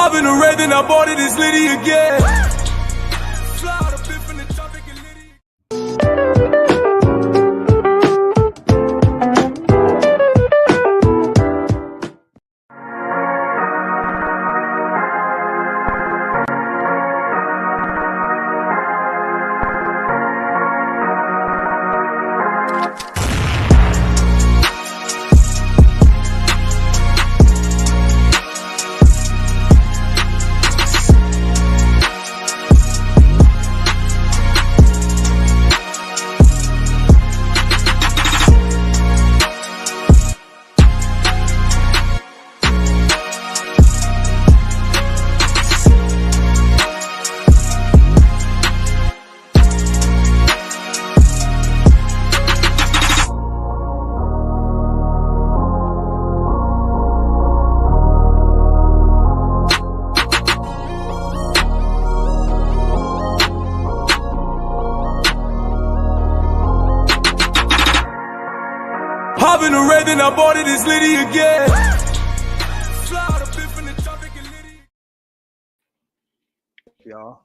Hop in the red, then I bought it, it's Liddy again. Fly out a bit from the traffic and Liddy. Hop in the red, then I bought it, it's Liddy again. Fly out a bit from the traffic and Liddy. Y'all,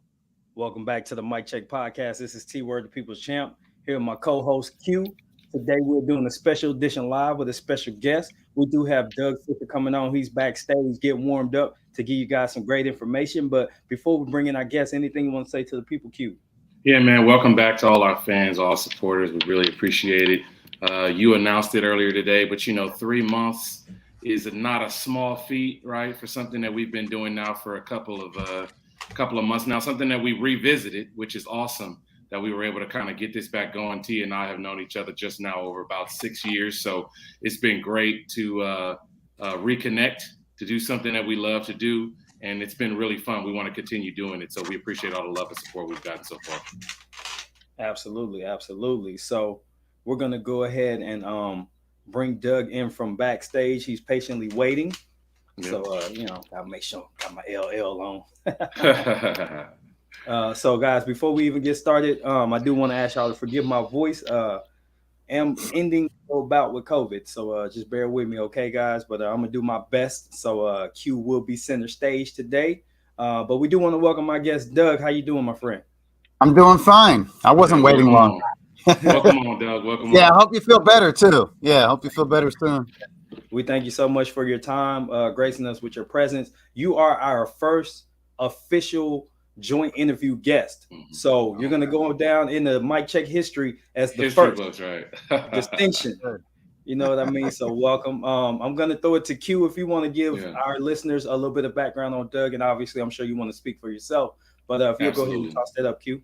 welcome back to the Mic Check Podcast. This is T-Word, the People's Champ, here with my co-host Q. Today we're doing a special edition live with a special guest. We do have Doug Fischer coming on. He's backstage getting warmed up to give you guys some great information. But before we bring in our guest, anything you want to say to the people, Q? Yeah, man, welcome back to all our fans, all supporters. We really appreciate it. You announced it earlier today, but 3 months is not a small feat, right? For something that we've been doing now for a couple of months now, something that we revisited, which is awesome that we were able to kind of get this back going. T and I have known each other just now over about 6 years. So it's been great to reconnect, to do something that we love to do. And it's been really fun. We want to continue doing it. So we appreciate all the love and support we've gotten so far. Absolutely. Absolutely. So we're going to go ahead and bring Doug in from backstage. He's patiently waiting. Yep. So, gotta make sure I got my LL on. So guys, before we even get started, I do want to ask y'all to forgive my voice. I'm ending the bout with COVID. So just bear with me, okay, guys? But I'm gonna do my best. So Q will be center stage today. But we do want to welcome my guest, Doug. How you doing, my friend? I'm doing fine. I wasn't waiting long. Welcome on, Doug. Welcome yeah, on. I hope you feel better too. Yeah, I hope you feel better soon. We thank you so much for your time, gracing us with your presence. You are our first official joint interview guest. Mm-hmm. So you're going to go down in the Mic Check history as the history first books, right? distinction. You know what I mean? So welcome. I'm going to throw it to Q if you want to give our listeners a little bit of background on Doug. And obviously, I'm sure you want to speak for yourself. But if you go ahead and toss that up, Q.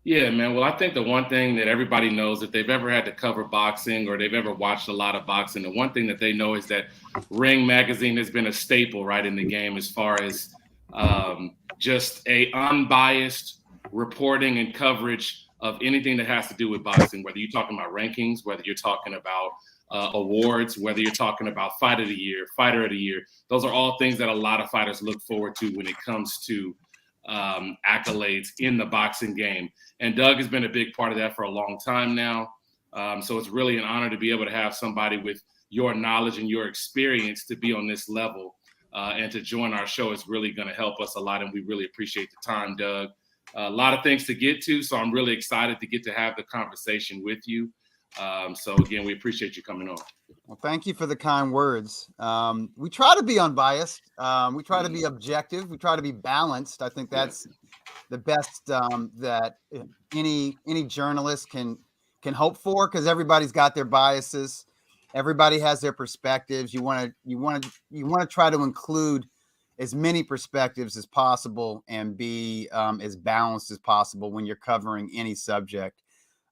Yeah, man. Well, I think the one thing that everybody knows, if they've ever had to cover boxing or they've ever watched a lot of boxing, the one thing that they know is that Ring Magazine has been a staple, right, in the game as far as just a unbiased reporting and coverage of anything that has to do with boxing, whether you're talking about rankings, whether you're talking about awards, whether you're talking about fight of the year, fighter of the year. Those are all things that a lot of fighters look forward to when it comes to accolades in the boxing game. And Doug has been a big part of that for a long time now. So it's really an honor to be able to have somebody with your knowledge and your experience to be on this level and to join our show is really going to help us a lot. And we really appreciate the time, Doug. A lot of things to get to. So I'm really excited to get to have the conversation with you. So again, we appreciate you coming on. Well, thank you for the kind words. We try to be unbiased. We try to be objective. We try to be balanced. I think that's the best that any journalist can hope for, because everybody's got their biases. Everybody has their perspectives. You want to try to include as many perspectives as possible and be as balanced as possible when you're covering any subject.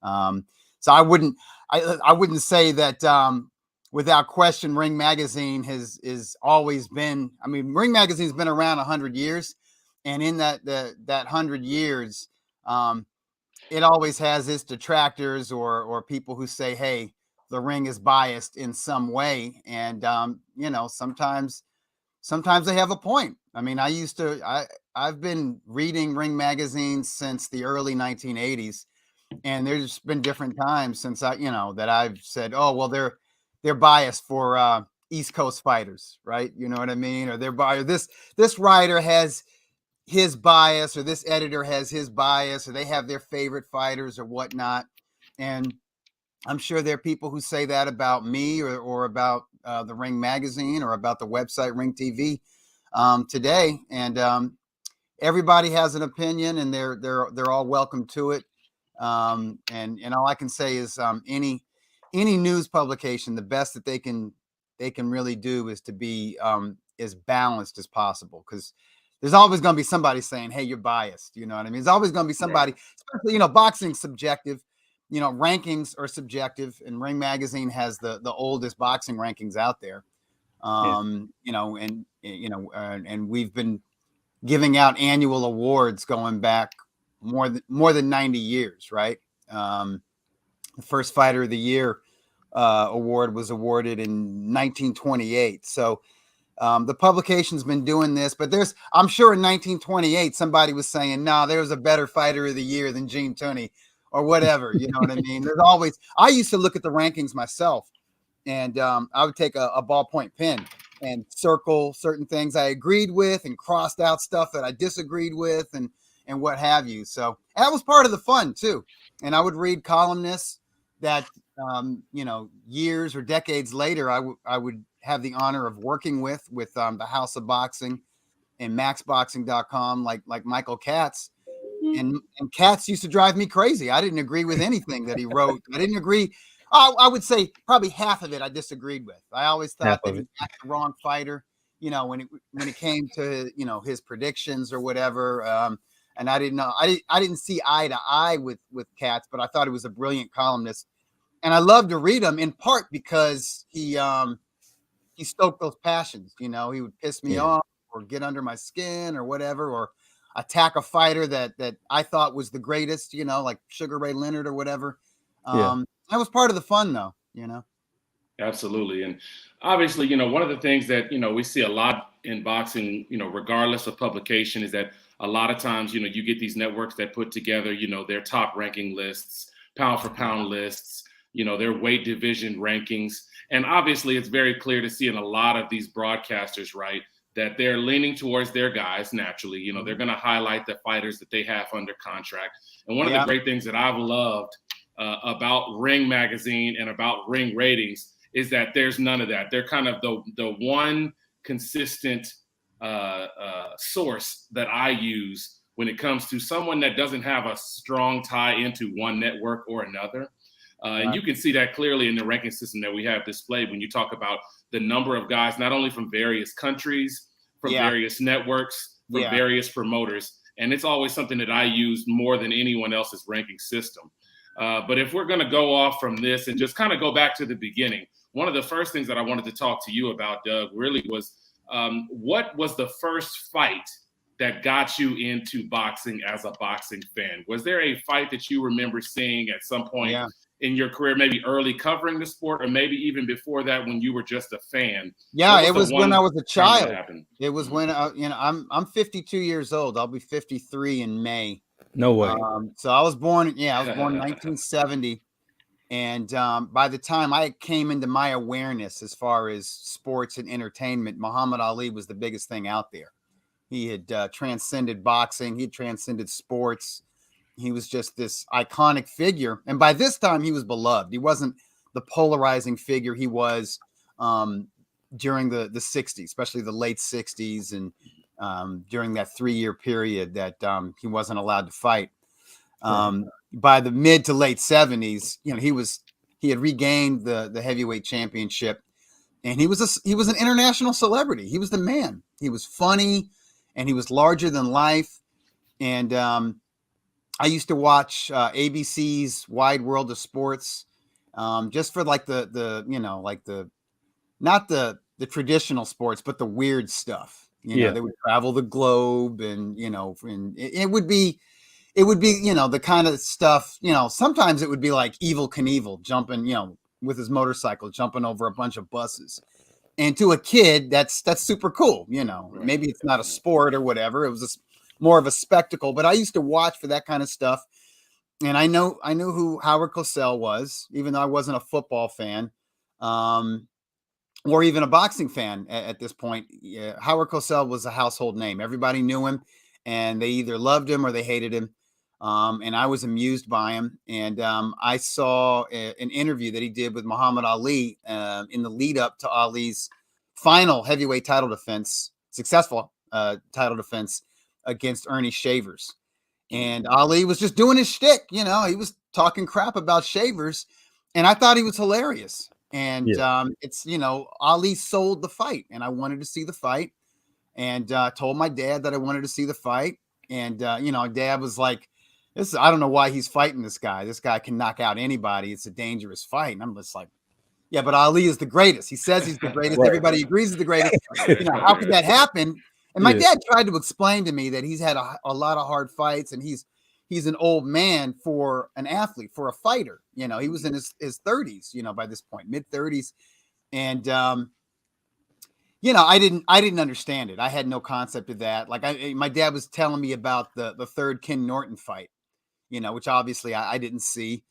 So I wouldn't say that without question, Ring Magazine has always been. I mean, Ring Magazine's been around 100 years, and in that 100 years, it always has its detractors or people who say, "Hey, the Ring is biased in some way," and sometimes they have a point. I mean, I've been reading Ring Magazine since the early 1980s. And there's been different times since that I've said, oh, well, they're biased for East Coast fighters, right? You know what I mean? Or their buyer, this writer has his bias, or this editor has his bias, or they have their favorite fighters or whatnot. And I'm sure there are people who say that about me or about the Ring magazine or about the website RingTV today. And everybody has an opinion, and they're all welcome to it. And all I can say is any news publication, the best that they can really do is to be as balanced as possible, because there's always going to be somebody saying, hey, you're biased. You know what I mean? There's always going to be somebody, especially, boxing's subjective, rankings are subjective, and Ring magazine has the oldest boxing rankings out there. And we've been giving out annual awards going back more than 90 years, right? The first Fighter of the Year award was awarded in 1928. So the publication's been doing this, but I'm sure in 1928 somebody was saying, no, there was a better Fighter of the Year than Gene Tunney or whatever. You know what I mean? There's always. I used to look at the rankings myself, and I would take a ballpoint pen and circle certain things I agreed with and crossed out stuff that I disagreed with and what have you. So that was part of the fun too. And I would read columnists that, years or decades later, I would have the honor of working with the House of Boxing and maxboxing.com, like Michael Katz. And Katz used to drive me crazy. I didn't agree with anything that he wrote. I didn't agree. I would say probably half of it I disagreed with. I always thought that he backed the wrong fighter, when it came to, his predictions or whatever. And I didn't know. I didn't see eye to eye with Katz, but I thought he was a brilliant columnist. And I loved to read him, in part because he stoked those passions. He would piss me off or get under my skin or whatever, or attack a fighter that I thought was the greatest, like Sugar Ray Leonard or whatever. That was part of the fun, though, Absolutely. And obviously, one of the things that, we see a lot in boxing, regardless of publication, is that a lot of times, you get these networks that put together, their top ranking lists, pound for pound lists, their weight division rankings. And obviously, it's very clear to see in a lot of these broadcasters, right, that they're leaning towards their guys naturally. They're going to highlight the fighters that they have under contract. And one of the great things that I've loved about Ring magazine and about Ring ratings is that there's none of that. They're kind of the one consistent source that I use when it comes to someone that doesn't have a strong tie into one network or another. And you can see that clearly in the ranking system that we have displayed when you talk about the number of guys, not only from various countries, from various networks, from various promoters. And it's always something that I use more than anyone else's ranking system. But if we're going to go off from this and just kind of go back to the beginning, one of the first things that I wanted to talk to you about, Doug, really was what was the first fight that got you into boxing as a boxing fan? Was there a fight that you remember seeing at some point in your career, maybe early covering the sport, or maybe even before that when you were just a fan? Yeah, it was when I was a child. It was when I'm 52 years old. I'll be 53 in May. No way. So I was born in 1970. And by the time I came into my awareness as far as sports and entertainment, Muhammad Ali was the biggest thing out there. He had transcended boxing. He had transcended sports. He was just this iconic figure. And by this time, he was beloved. He wasn't the polarizing figure he was during the 60s, especially the late 60s, and during that 3-year period that he wasn't allowed to fight. By the mid to late 70s, he had regained the heavyweight championship, and he was an international celebrity. He was the man. He was funny, and he was larger than life. And I used to watch ABC's Wide World of Sports, just for like not the traditional sports, but the weird stuff. They would travel the globe, and it would be the kind of stuff. Sometimes it would be like Evel Knievel jumping, with his motorcycle, jumping over a bunch of buses. And to a kid, that's super cool. Maybe it's not a sport or whatever. It was more of a spectacle, but I used to watch for that kind of stuff. And I knew who Howard Cosell was, even though I wasn't a football fan. or even a boxing fan at this point. Howard Cosell was a household name. Everybody knew him, and they either loved him or they hated him. And I was amused by him. And I saw an interview that he did with Muhammad Ali in the lead up to Ali's final heavyweight title defense, successful title defense against Ernie Shavers. And Ali was just doing his shtick. He was talking crap about Shavers, and I thought he was hilarious. And it's, Ali sold the fight, and I wanted to see the fight, and told my dad that I wanted to see the fight. And, Dad was like, I don't know why he's fighting this guy. This guy can knock out anybody. It's a dangerous fight. And I'm just like, yeah, but Ali is the greatest. He says he's the greatest. Right. Everybody agrees he's the greatest. How could that happen? And my dad tried to explain to me that he's had a lot of hard fights, and he's an old man for an athlete, for a fighter. He was in his 30s, by this point, mid 30s. And, I didn't understand it. I had no concept of that. Like my dad was telling me about the third Ken Norton fight, which obviously I didn't see.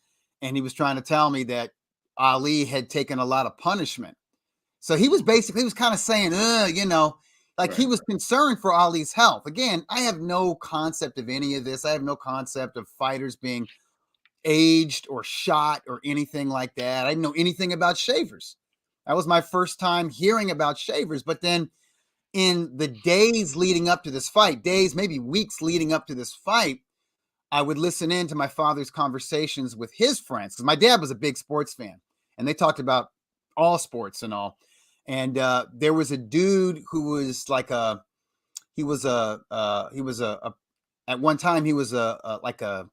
And he was trying to tell me that Ali had taken a lot of punishment. So he was kind of saying, like he was concerned for Ali's health. Again, I have no concept of any of this. I have no concept of fighters being aged or shot or anything like that. I didn't know anything about Shavers. That was my first time hearing about Shavers. But then in the days leading up to this fight, maybe weeks leading up to this fight, I would listen in to my father's conversations with his friends, because my dad was a big sports fan, and they talked about all sports and all. And there was a dude who was like at one time he was a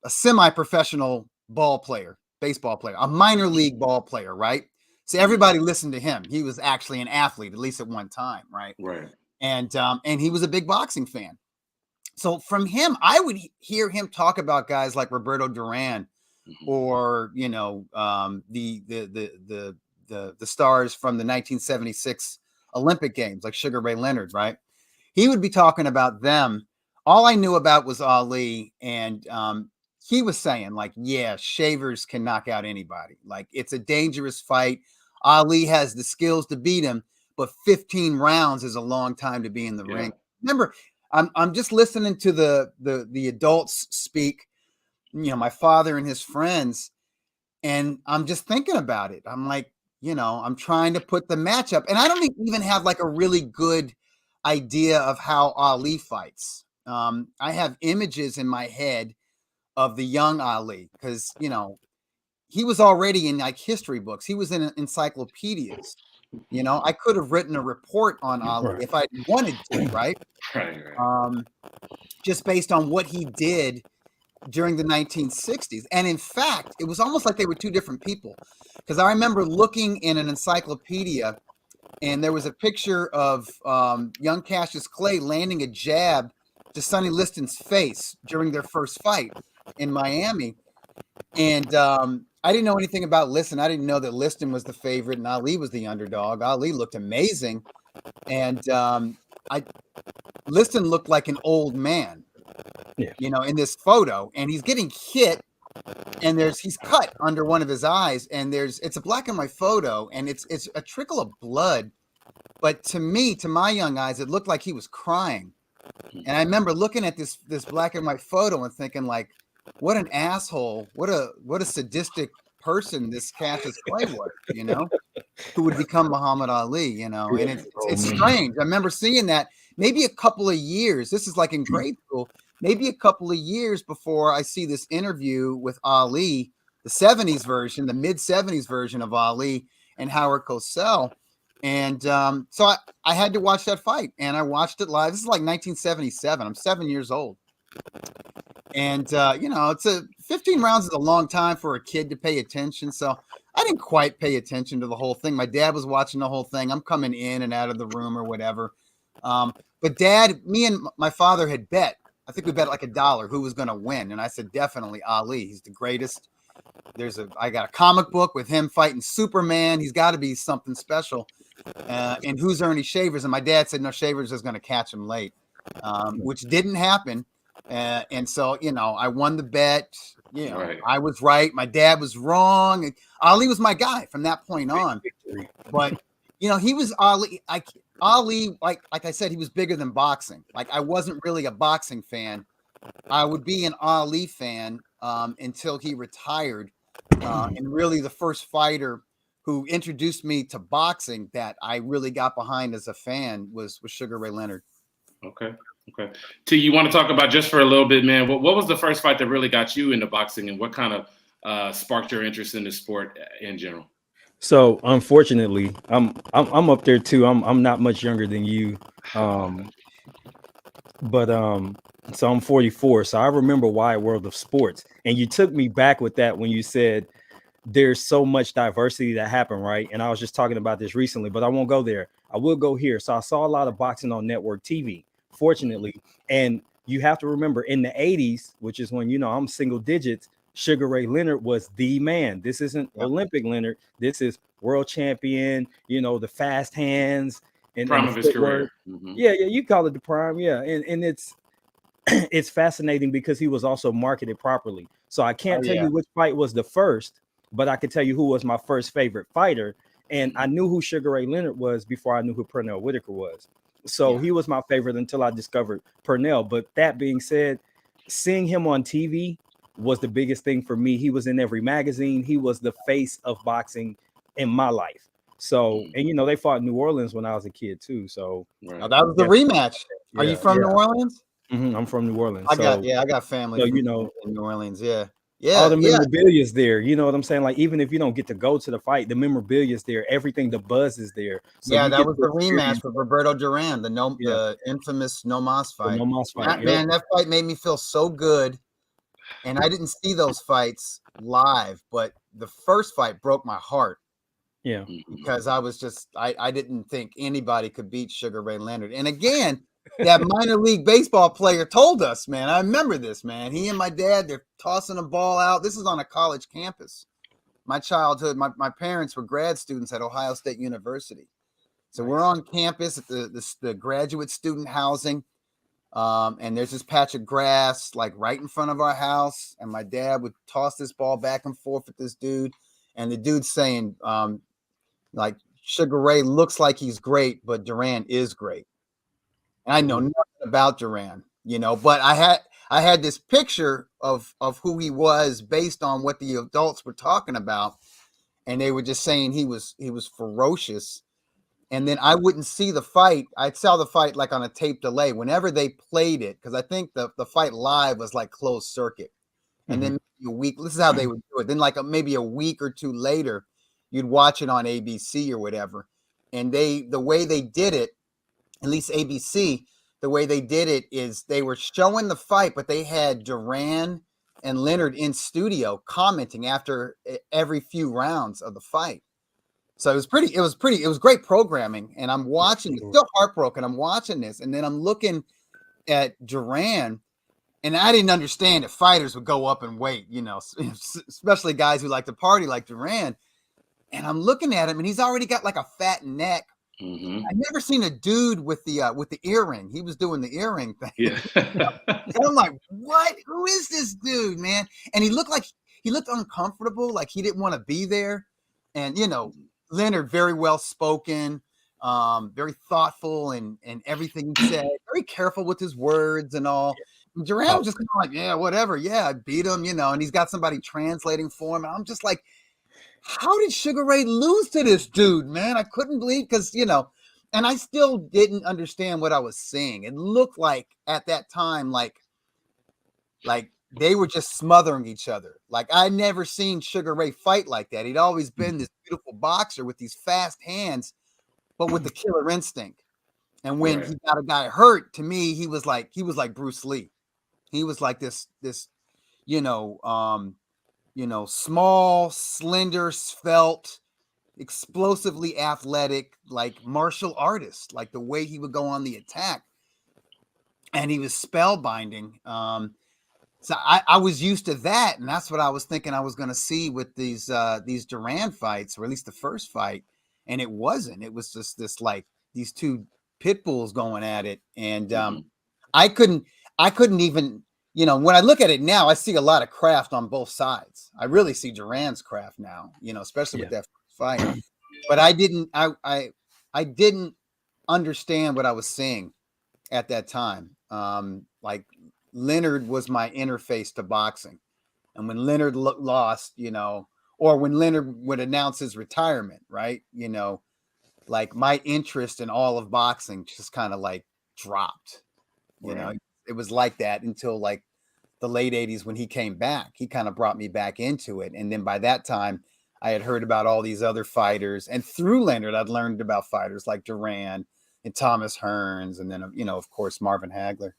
semi-professional baseball player, a minor league ball player, right? So everybody listened to him. He was actually an athlete, at least at one time, right? Right. And he was a big boxing fan. So from him, I would hear him talk about guys like Roberto Duran, or the stars from the 1976 Olympic Games, like Sugar Ray Leonard, right? He would be talking about them. All I knew about was Ali, and he was saying, like, yeah, Shavers can knock out anybody. Like, it's a dangerous fight. Ali has the skills to beat him, but 15 rounds is a long time to be in the ring. Remember, I'm just listening to the adults speak, my father and his friends, and I'm just thinking about it. I'm like, I'm trying to put the matchup, and I don't even have like a really good idea of how Ali fights. I have images in my head of the young Ali, because, he was already in like history books. He was in encyclopedias. I could have written a report on Ali if I wanted to, right? Right. Just based on what he did during the 1960s. And in fact, it was almost like they were two different people, because I remember looking in an encyclopedia, and there was a picture of young Cassius Clay landing a jab to Sonny Liston's face during their first fight in Miami. And I didn't know anything about Liston. I didn't know that Liston was the favorite and Ali was the underdog. Ali looked amazing. And Liston looked like an old man, in this photo, and he's getting hit, and he's cut under one of his eyes, and it's a black and white photo, and it's a trickle of blood. But to my young eyes, it looked like he was crying. And I remember looking at this black and white photo and thinking, like, what an asshole, what a sadistic person this Cassius Clay was, who would become Muhammad Ali, and it's strange. I remember seeing that maybe a couple of years, this is like in grade school, maybe a couple of years before I see this interview with Ali, the 70s version, the mid 70s version of Ali and Howard Cosell. And so I had to watch that fight, and I watched it live. This is like 1977. I'm 7 years old. And, it's 15 rounds is a long time for a kid to pay attention. So I didn't quite pay attention to the whole thing. My dad was watching the whole thing. I'm coming in and out of the room or whatever. But me and my father had bet. I think we bet like $1 who was going to win. And I said, definitely Ali. He's the greatest. I got a comic book with him fighting Superman. He's got to be something special. And who's Ernie Shavers? And my dad said, no, Shavers is going to catch him late, which didn't happen. And so, I won the bet. Right. I was right. My dad was wrong. Ali was my guy from that point on. But, he was Ali. Ali, like I said, he was bigger than boxing. Like, I wasn't really a boxing fan. I would be an Ali fan until he retired. And really the first fighter who introduced me to boxing that I really got behind as a fan was Sugar Ray Leonard. Okay. T, you want to talk about just for a little bit, man? What was the first fight that really got you into boxing, and what kind of sparked your interest in the sport in general? So unfortunately, I'm up there too. I'm not much younger than you, but so I'm 44. So I remember Wide World of Sports, and you took me back with that when you said there's so much diversity that happened, right? And I was just talking about this recently, but I won't go there. I will go here. So I saw a lot of boxing on network TV, fortunately. And you have to remember in the 80s, which is when, I'm single digits, Sugar Ray Leonard was the man. This isn't Olympic Leonard. This is world champion, the fast hands and prime and of his career. Mm-hmm. Yeah, you call it the prime. Yeah. And it's it's fascinating because he was also marketed properly. So I can't tell you which fight was the first, but I can tell you who was my first favorite fighter. And I knew who Sugar Ray Leonard was before I knew who Pernell Whitaker was. So he was my favorite until I discovered Pernell. But that being said, seeing him on TV was the biggest thing for me. He was in every magazine. He was the face of boxing in my life. So, and they fought in New Orleans when I was a kid too. So that was the rematch. Are you from New Orleans? Mm-hmm, I'm from New Orleans. I got family. So in New Orleans. Yeah. All the memorabilia is there. You know what I'm saying? Like, even if you don't get to go to the fight, the memorabilia is there. Everything, the buzz is there. So that was the rematch with Roberto Duran, the infamous No Mas fight. No Mas fight. Man, that fight made me feel so good. And I didn't see those fights live, but the first fight broke my heart. Yeah. Because I was I didn't think anybody could beat Sugar Ray Leonard. And again, that minor league baseball player told us, man, I remember this, man. He and my dad, they're tossing a ball out. This is on a college campus. My childhood, my parents were grad students at Ohio State University. So we're on campus at the graduate student housing. And there's this patch of grass like right in front of our house. And my dad would toss this ball back and forth with this dude. And the dude's saying, like, Sugar Ray looks like he's great, but Duran is great. And I know nothing about Duran, but I had this picture of who he was based on what the adults were talking about. And they were just saying he was ferocious. And then I wouldn't see the fight. I'd saw the fight like on a tape delay whenever they played it, because I think the fight live was like closed circuit. And then a week, this is how they would do it. Then like maybe a week or two later, you'd watch it on ABC or whatever. And the way they did it, at least ABC, the way they did it is they were showing the fight, but they had Duran and Leonard in studio commenting after every few rounds of the fight. So it was great programming. And I'm watching, it's still heartbroken. I'm watching this. And then I'm looking at Duran, and I didn't understand that fighters would go up and wait, especially guys who like to party like Duran. And I'm looking at him, and he's already got like a fat neck. Mm-hmm. I've never seen a dude with the earring. He was doing the earring thing. Yeah. And I'm like, what? Who is this dude, man? And he looked uncomfortable, like he didn't want to be there. And Leonard, very well spoken, very thoughtful, and everything he said, very careful with his words and all. And Duran was just kind of like, yeah, whatever. Yeah, I beat him, and he's got somebody translating for him. And I'm just like, how did Sugar Ray lose to this dude, man? I couldn't believe, because, and I still didn't understand what I was seeing. It looked like at that time, like they were just smothering each other. Like, I'd never seen Sugar Ray fight like that. He'd always been this beautiful boxer with these fast hands, but with the killer instinct. And when he got a guy hurt, to me, he was like Bruce Lee. He was like this, small, slender, svelte, explosively athletic, like martial artist, like the way he would go on the attack. And he was spellbinding. So I was used to that. And that's what I was thinking I was going to see with these Duran fights, or at least the first fight. And it wasn't. It was just this, like, these two pit bulls going at it. And I couldn't even you know, when I look at it now, I see a lot of craft on both sides. I really see Duran's craft now, you know, especially with that fight. But I didn't understand what I was seeing at that time. Like Leonard was my interface to boxing. And when Leonard lost, you know, or when Leonard would announce his retirement, right? You know, like my interest in all of boxing just kind of like dropped. You know, it was like that until like the late 80s when he came back. He kind of brought me back into it. And then by that time, I had heard about all these other fighters. And through Leonard, I'd learned about fighters like Duran and Thomas Hearns. And then, you know, of course, Marvin Hagler.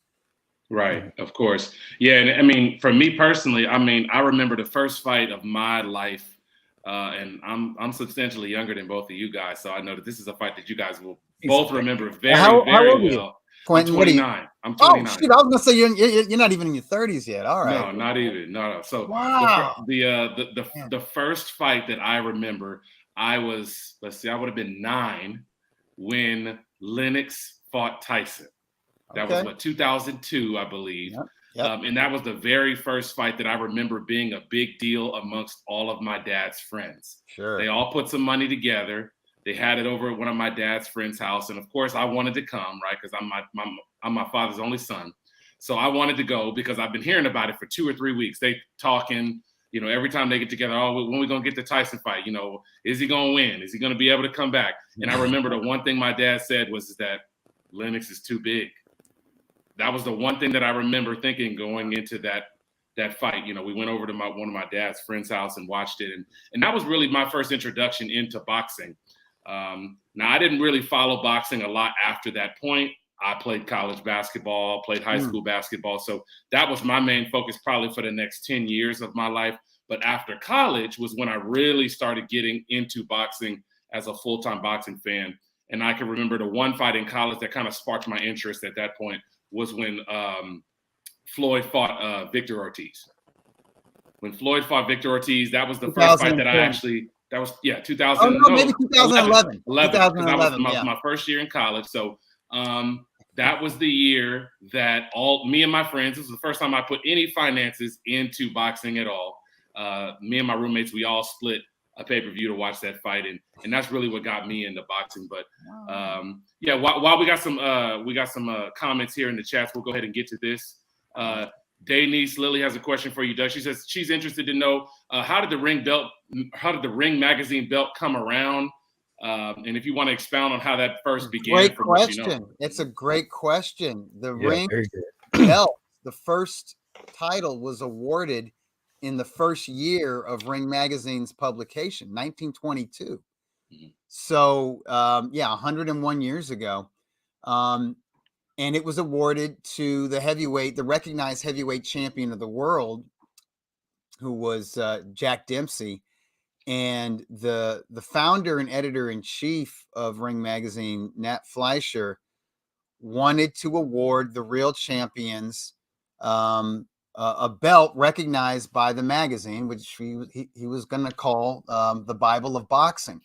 Right, of course. Yeah, and I mean, for me personally, I mean, I remember the first fight of my life, and I'm substantially younger than both of you guys, so I know that this is a fight that you guys will both remember very, very well. Quentin, I'm 29. I'm 29. Oh, shoot, I was gonna say you're not even in your 30s yet. All right. No, not even. No. So wow. The first fight that I remember, I would have been 9 when Lennox fought Tyson. That was what, 2002, I believe. Yep. And that was the very first fight that I remember being a big deal amongst all of my dad's friends. Sure. They all put some money together. They had it over at one of my dad's friend's house. And of course I wanted to come, right? Because I'm my father's only son. So I wanted to go because I've been hearing about it for 2 or 3 weeks. They talking, you know, every time they get together, oh, when we going to get the Tyson fight? You know, is he going to win? Is he going to be able to come back? And I remember the one thing my dad said was that Lennox is too big. That was the one thing that I remember thinking going into that fight. You know, we went over to one of my dad's friend's house and watched it. And that was really my first introduction into boxing. Now, I didn't really follow boxing a lot after that point. I played college basketball, played high school basketball. So that was my main focus probably for the next 10 years of my life. But after college was when I really started getting into boxing as a full-time boxing fan. And I can remember the one fight in college that kind of sparked my interest at that point was when Floyd fought Victor Ortiz. When Floyd fought Victor Ortiz, that was the first fight that I actually, 2000. Oh, no, maybe 2011. 2011. That was my first year in college. So that was the year that me and my friends, this was the first time I put any finances into boxing at all. Me and my roommates, we all split a pay-per-view to watch that fight, and that's really what got me into boxing. But yeah, while we got some comments here in the chats, we'll go ahead and get to this. Denise Lily has a question for you, Doug. She says she's interested to know how did the Ring magazine belt come around, and if you want to expound on how that first began. Great question. You know. It's a great question. The Ring belt, the first title was awarded in the first year of Ring Magazine's publication, 1922. Mm-hmm. So, 101 years ago. And it was awarded to the recognized heavyweight champion of the world, who was Jack Dempsey. And the founder and editor-in-chief of Ring Magazine, Nat Fleischer, wanted to award the real champions a belt recognized by the magazine, which he was going to call the Bible of Boxing.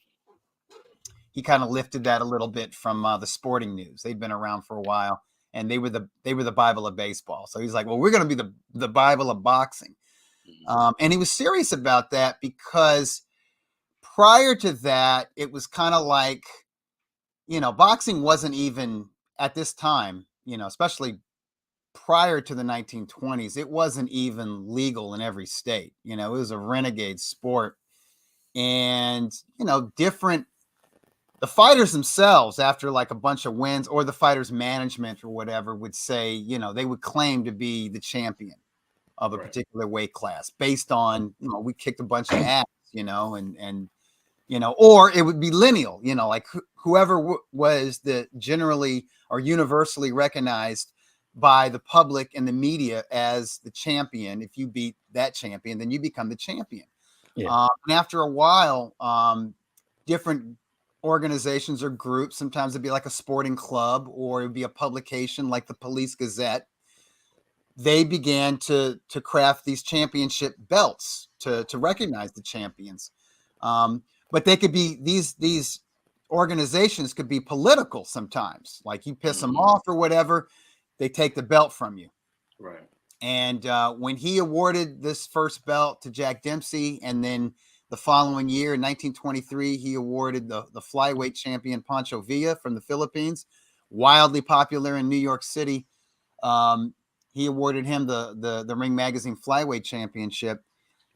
He kind of lifted that a little bit from the Sporting News. They'd been around for a while, and they were the Bible of baseball. So he's like, well, we're going to be the Bible of boxing. And he was serious about that because prior to that, it was kind of like, you know, boxing wasn't even at this time, you know, especially prior to the 1920s, it wasn't even legal in every state. You know, it was a renegade sport. And, you know, the fighters themselves, after like a bunch of wins, or the fighters' management or whatever, would say, you know, they would claim to be the champion of a particular weight class based on, you know, we kicked a bunch of ass, you know, and you know, or it would be lineal, you know, like whoever was the generally or universally recognized by the public and the media as the champion. If you beat that champion, then you become the champion. Yeah. And after a while, different organizations or groups, sometimes it'd be like a sporting club or it'd be a publication like the Police Gazette. They began to craft these championship belts to recognize the champions. But they could be, these organizations could be political sometimes. Like you piss them off or whatever, they take the belt from you. Right. And when he awarded this first belt to Jack Dempsey, and then the following year in 1923, he awarded the flyweight champion Pancho Villa from the Philippines, wildly popular in New York City. He awarded him the Ring Magazine Flyweight Championship.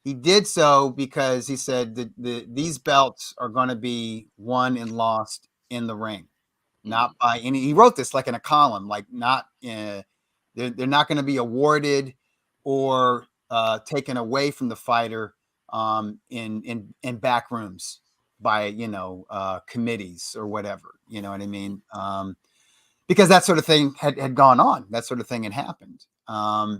He did so because he said that these belts are going to be won and lost in the ring, not by any. He wrote this like in a column, like not they're not going to be awarded or taken away from the fighter in back rooms by committees or whatever. You know what I mean? Because that sort of thing had gone on. That sort of thing had happened. Right.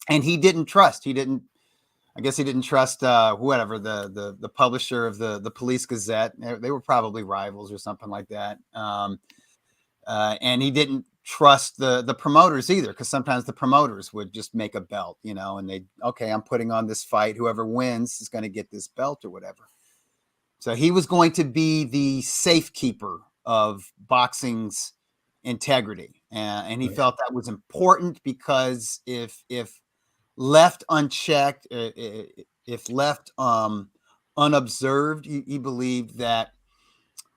And he didn't trust. I guess he didn't trust whoever the publisher of the Police Gazette. They were probably rivals or something like that. And he didn't trust the promoters either, because sometimes the promoters would just make a belt, and I'm putting on this fight. Whoever wins is going to get this belt or whatever. So he was going to be the safekeeper of boxing's integrity, and he felt that was important because if left unchecked, if left unobserved, he believed that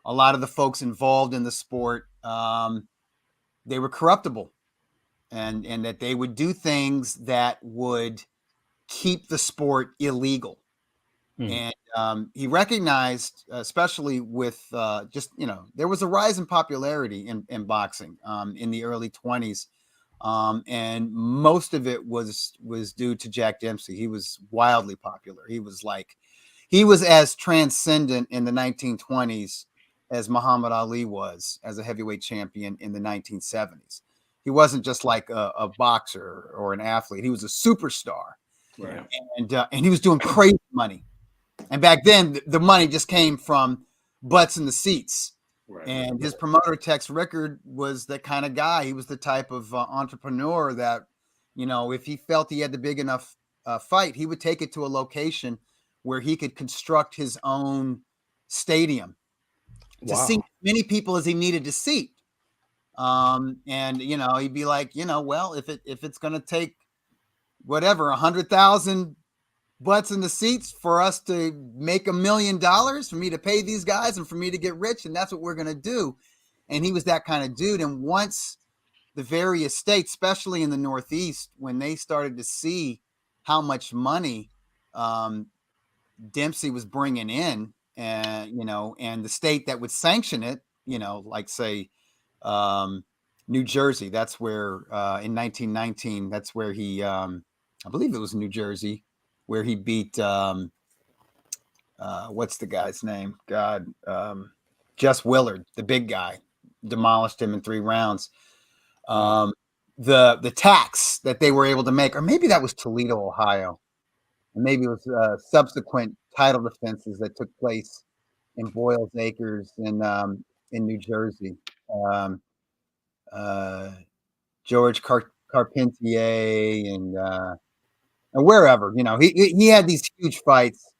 a lot of the folks involved in the sport, they were corruptible, and that they would do things that would keep the sport illegal. And he recognized, especially with there was a rise in popularity in boxing in the early 20s. And most of it was due to Jack Dempsey. He was wildly popular. He was as transcendent in the 1920s as Muhammad Ali was as a heavyweight champion in the 1970s. He wasn't just like a boxer or an athlete. He was a superstar. Right. And he was doing crazy money. And back then, the money just came from butts in the seats. Right. And his promoter, Tex Rickard, was the kind of guy. He was the type of entrepreneur that, if he felt he had the big enough fight, he would take it to a location where he could construct his own stadium to seat as many people as he needed to seat. And he'd be like, well, if it's going to take whatever 100,000 butts in the seats for us to make $1 million, for me to pay these guys and for me to get rich, and that's what we're going to do. And he was that kind of dude. And once the various states, especially in the Northeast, when they started to see how much money Dempsey was bringing in, and the state that would sanction it, like say New Jersey, that's where in 1919, that's where he, I believe it was New Jersey, where he beat what's the guy's name? Jess Willard, the big guy, demolished him in 3 rounds. The tax that they were able to make, or maybe that was Toledo, Ohio, and maybe it was subsequent title defenses that took place in Boyles Acres in New Jersey. George Carpentier and wherever, he had these huge fights.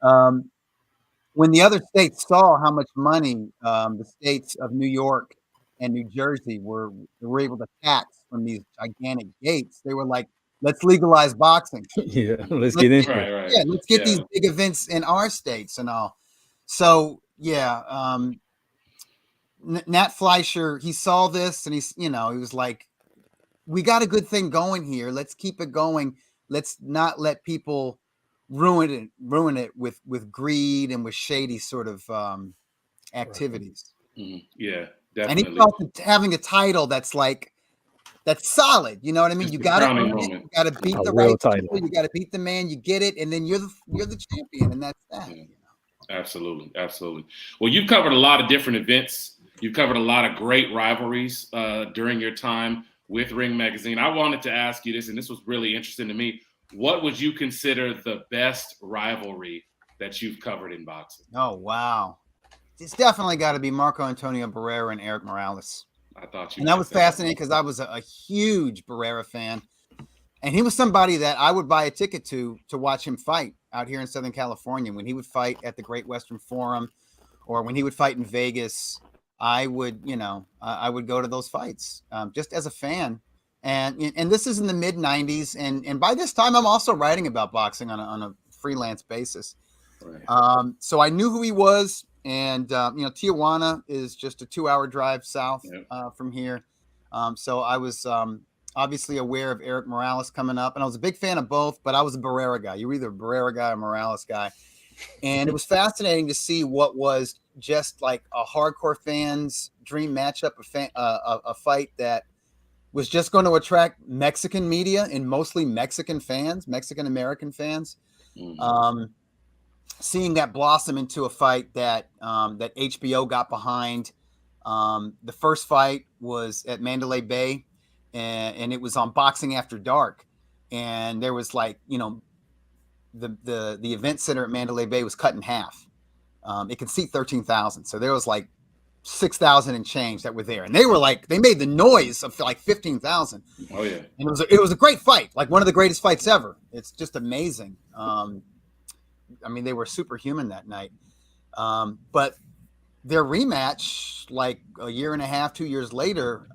When the other states saw how much money the states of New York and New Jersey were able to tax from these gigantic gates, they were like, let's legalize boxing. Let's get into it. Right. Yeah, let's get these big events in our states and all. So Nat Fleischer, he saw this and he was like, we got a good thing going here. Let's keep it going. Let's not let people ruin it with greed and with shady sort of activities. Mm-hmm. Yeah, definitely. And he felt that having a title that's solid. You know what I mean? You got to beat the right people. You got to beat the man. You get it, and then you're the champion, and that's that. Yeah. Absolutely. Well, you've covered a lot of different events. You've covered a lot of great rivalries during your time with Ring Magazine. I wanted to ask you this, and this was really interesting to me. What would you consider the best rivalry that you've covered in boxing? Oh, wow. It's definitely got to be Marco Antonio Barrera and Eric Morales. I thought and that was fascinating because I was a huge Barrera fan. And he was somebody that I would buy a ticket to watch him fight out here in Southern California. When he would fight at the Great Western Forum or when he would fight in Vegas, I would go to those fights just as a fan. And this is in the mid 90s. And by this time, I'm also writing about boxing on a freelance basis. Right. So I knew who he was. And, Tijuana is just a 2-hour drive south from here. So I was obviously aware of Eric Morales coming up, and I was a big fan of both, but I was a Barrera guy. You were either a Barrera guy or Morales guy. And it was fascinating to see what was just like a hardcore fan's dream matchup, a fight that was just going to attract Mexican media and mostly Mexican fans, Mexican American fans. Mm-hmm. Seeing that blossom into a fight that that HBO got behind. The first fight was at Mandalay Bay, and it was on Boxing After Dark. And there was like, the event center at Mandalay Bay was cut in half. It could seat 13,000. So there was like 6,000 and change that were there. And they made the noise of like 15,000. Oh yeah. And it was a great fight, like one of the greatest fights ever. It's just amazing. They were superhuman that night. But their rematch, like a year and a half, 2 years later,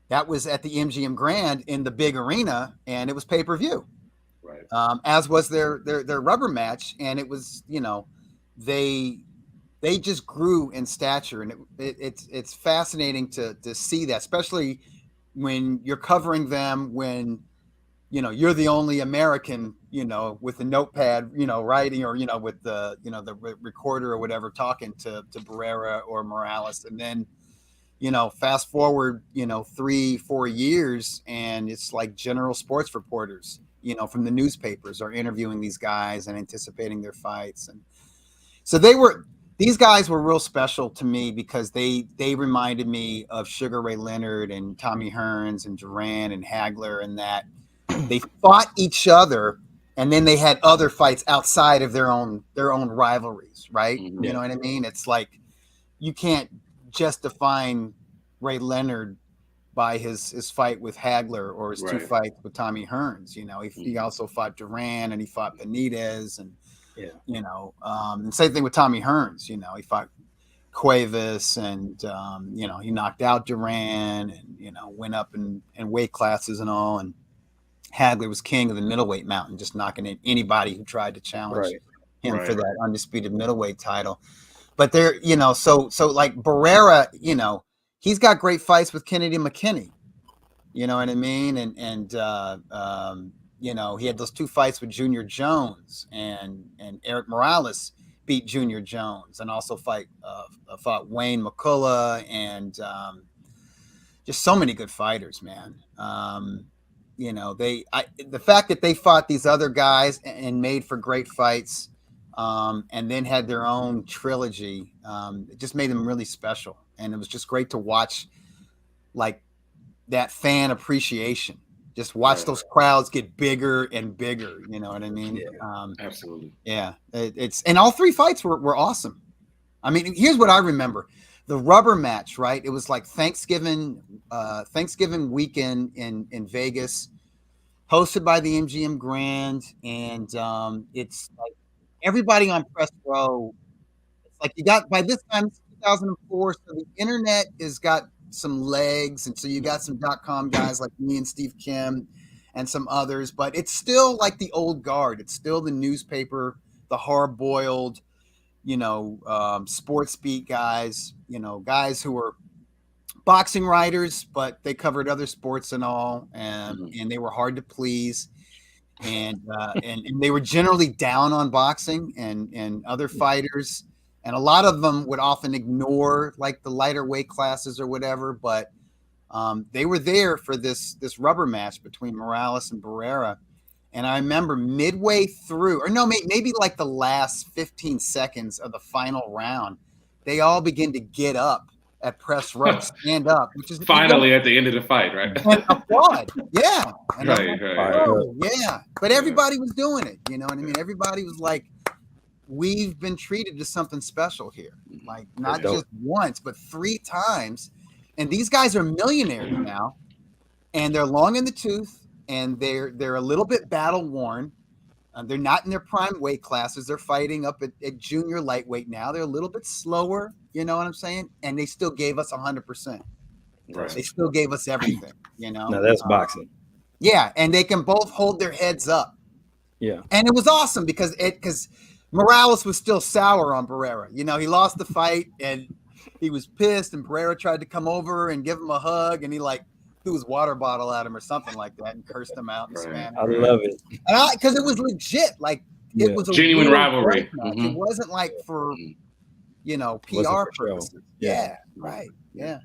that was at the MGM Grand in the big arena, and it was pay-per-view. Right. As was their rubber match, and it was, they just grew in stature, and it's fascinating to see that, especially when you're covering them when you're the only American, with the notepad, writing, or, with the recorder or whatever, talking to Barrera or Morales. And then, fast forward, 3-4 years, and it's like general sports reporters, from the newspapers are interviewing these guys and anticipating their fights. And so these guys were real special to me because they reminded me of Sugar Ray Leonard and Tommy Hearns and Duran and Hagler, and that they fought each other, and then they had other fights outside of their own rivalries, right? Mm-hmm. You know what I mean? It's like you can't just define Ray Leonard by his fight with Hagler or his two fights with Tommy Hearns. He also fought Duran, and he fought Benitez, and and same thing with Tommy Hearns. He fought Cuevas, and he knocked out Duran, and went up in weight classes and all. And Hagler was king of the middleweight mountain, just knocking in anybody who tried to challenge him for that undisputed middleweight title. But there, so like Barrera, he's got great fights with Kennedy McKinney. You know what I mean? And he had those 2 fights with Junior Jones, and Eric Morales beat Junior Jones, and also fought Wayne McCullough, and just so many good fighters, man. The fact that they fought these other guys and made for great fights, and then had their own trilogy, it just made them really special. And it was just great to watch, like, that fan appreciation. Just watch those crowds get bigger and bigger. You know what I mean? Yeah, absolutely. Yeah, and all 3 fights were awesome. I mean, here's what I remember: the rubber match, right? It was like Thanksgiving weekend in Vegas, hosted by the MGM Grand, and it's like everybody on press row. It's like you got, by this time, it's 2004, so the internet has got some legs, and so you got some .com guys like me and Steve Kim and some others, but it's still like the old guard. It's still the newspaper, the hard-boiled, sports beat guys, guys who were boxing writers, but they covered other sports and all, and they were hard to please, and they were generally down on boxing and other fighters. And a lot of them would often ignore like the lighter weight classes or whatever, but they were there for this rubber match between Morales and Barrera. And I remember midway through, or no, maybe like the last 15 seconds of the final round, they all begin to get up at press row, stand up, which is finally at the end of the fight, right? And applaud, yeah, and right. Yeah. But everybody was doing it, you know what I mean? Everybody was like, we've been treated to something special here, like not just once, but 3 times. And these guys are millionaires now, and they're long in the tooth, and they're a little bit battle worn. They're not in their prime weight classes. They're fighting up at junior lightweight now. They're a little bit slower, you know what I'm saying? And they still gave us 100%. Right. They still gave us everything, you know. Now that's boxing. Yeah, and they can both hold their heads up. Yeah. And it was awesome because Morales was still sour on Barrera. You know, he lost the fight and he was pissed, and Barrera tried to come over and give him a hug, and he like threw his water bottle at him or something like that and cursed him out and spammed him. I love it. And because it was legit, like it was a genuine real rivalry. match. It wasn't like for PR purposes. Yeah, right. Yeah.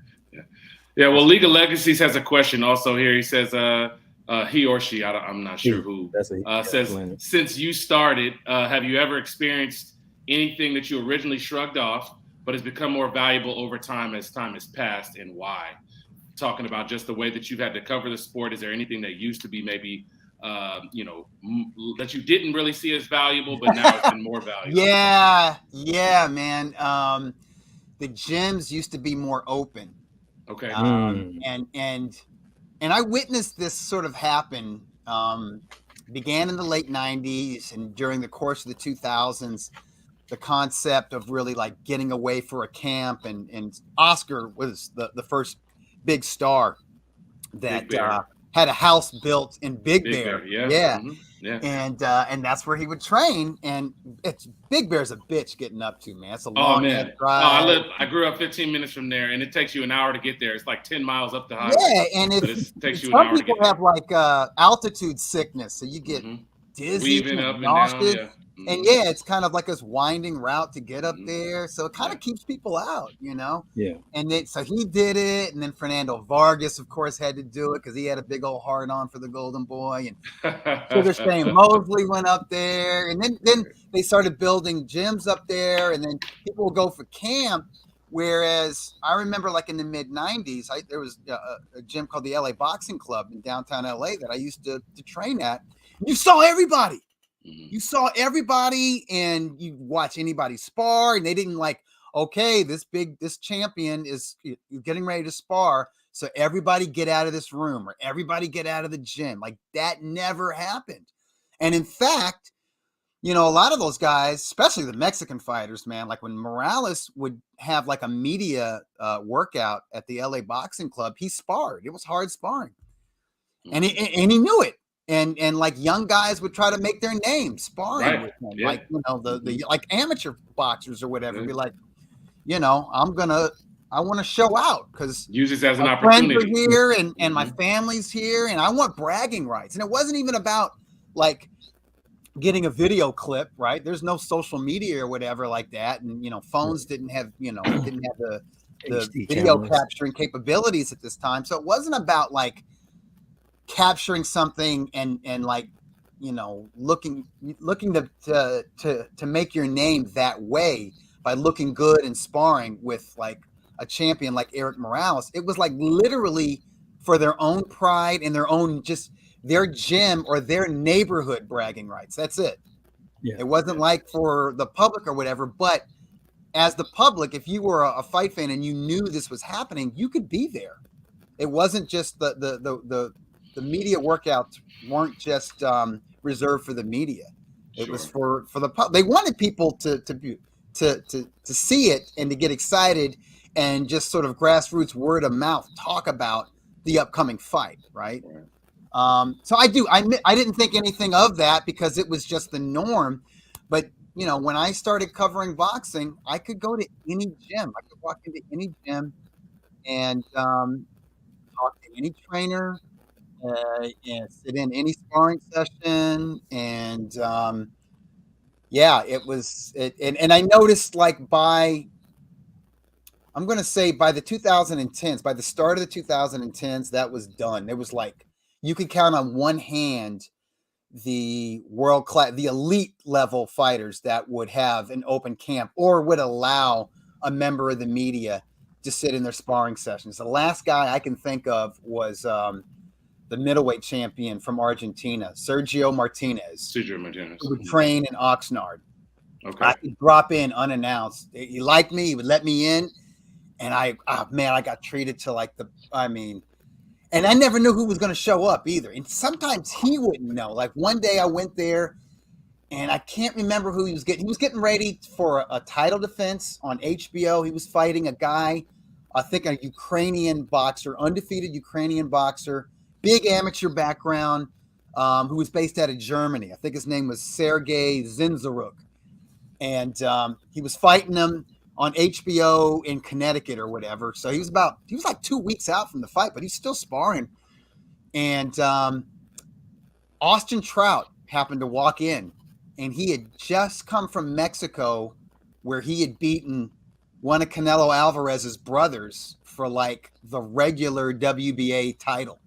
Well, League of Legacies has a question also here. He says, he or she, I'm not sure who, says, since you started, have you ever experienced anything that you originally shrugged off, but has become more valuable over time as time has passed, and why? Talking about just the way that you've had to cover the sport. Is there anything that used to be maybe, that you didn't really see as valuable, but now it's been more valuable? Yeah, man. The gyms used to be more open. Okay. And I witnessed this sort of happen, began in the late 90s, and during the course of the 2000s, the concept of really like getting away for a camp, and Oscar was the first big star that had a house built in Big Bear. Yeah. Mm-hmm. Yeah. And that's where he would train. And Big Bear's a bitch getting up to, man. It's a long drive. I grew up 15 minutes from there, and it takes you an hour to get there. It's like 10 miles up the highway. Yeah, and it takes you an hour to get there. Some people have like altitude sickness, so you get dizzy and nauseous. And it's kind of like this winding route to get up there. So it kind of keeps people out, you know? Yeah. And then, so he did it. And then Fernando Vargas, of course, had to do it because he had a big old hard on for the Golden Boy. And Sugar Shane Mosley went up there. And then they started building gyms up there. And then people would go for camp. Whereas I remember like in the mid 90s, there was a gym called the LA Boxing Club in downtown LA that I used to train at. You saw everybody. You saw everybody, and you watch anybody spar, and they didn't like, okay, this champion is getting ready to spar, so everybody get out of this room, or everybody get out of the gym. Like that never happened. And in fact, a lot of those guys, especially the Mexican fighters, man, like when Morales would have like a media workout at the LA Boxing Club, he sparred. It was hard sparring, and he knew it. And like young guys would try to make their name sparring with him, like the like amateur boxers or whatever. Be like, I want to show out because use this as an opportunity. Friends are here and my family's here, and I want bragging rights. And it wasn't even about like getting a video clip, right? There's no social media or whatever like that, and phones didn't have the video capturing capabilities at this time, so it wasn't about like capturing something and like looking to make your name that way by looking good and sparring with like a champion like Eric Morales. It was like literally for their own pride and their own just their gym or their neighborhood bragging rights. That's it. It wasn't like for the public or whatever, but as the public, if you were a fight fan and you knew this was happening, you could be there. It wasn't just the media workouts weren't just reserved for the media. It was for the public. They wanted people to see it and to get excited and just sort of grassroots word of mouth talk about the upcoming fight, right? So I didn't think anything of that because it was just the norm. But when I started covering boxing, I could go to any gym. I could walk into any gym and talk to any trainer. And sit in any sparring session, and it was and I noticed like by the 2010s, by the start of the 2010s, that was done. It was like you could count on one hand the world class, the elite level fighters that would have an open camp or would allow a member of the media to sit in their sparring sessions. The last guy I can think of was the middleweight champion from Argentina, Sergio Martinez. Who would train in Oxnard. Okay. I could drop in unannounced. He liked me. He would let me in. And I got treated to like and I never knew who was going to show up either. And sometimes he wouldn't know. Like one day I went there and I can't remember who he was getting. He was getting ready for a title defense on HBO. He was fighting a guy I think a Ukrainian boxer, undefeated Ukrainian boxer, big amateur background, who was based out of Germany. I think his name was Sergey Zinzaruk. And he was fighting him on HBO in Connecticut or whatever. So he was like 2 weeks out from the fight, but he's still sparring. And Austin Trout happened to walk in, and he had just come from Mexico, where he had beaten one of Canelo Alvarez's brothers for like the regular WBA title.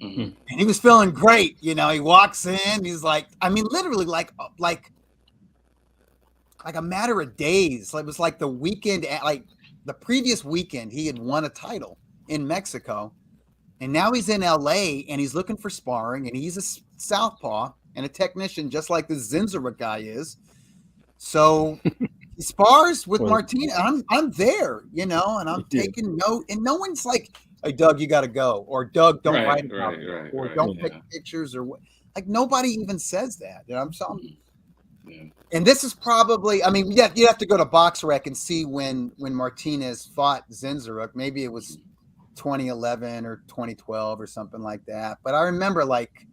And he was feeling great. You know, he walks in, he's like, I mean, literally like a matter of days. It was like the weekend, like the previous weekend, he had won a title in Mexico. And now he's in LA and he's looking for sparring, and he's a southpaw and a technician, just like the Zinzaruk guy is. So he spars with Martinez. I'm there, you know, and I'm taking note, and no one's like, "Hey, Doug, you got to go," or "Doug, don't write about it," or "Don't take pictures," or what. Like nobody even says that. You know, and this is probably, I mean, you have to go to BoxRec and see when Martinez fought Zinzaruk. Maybe it was 2011 or 2012 or something like that. But I remember, like,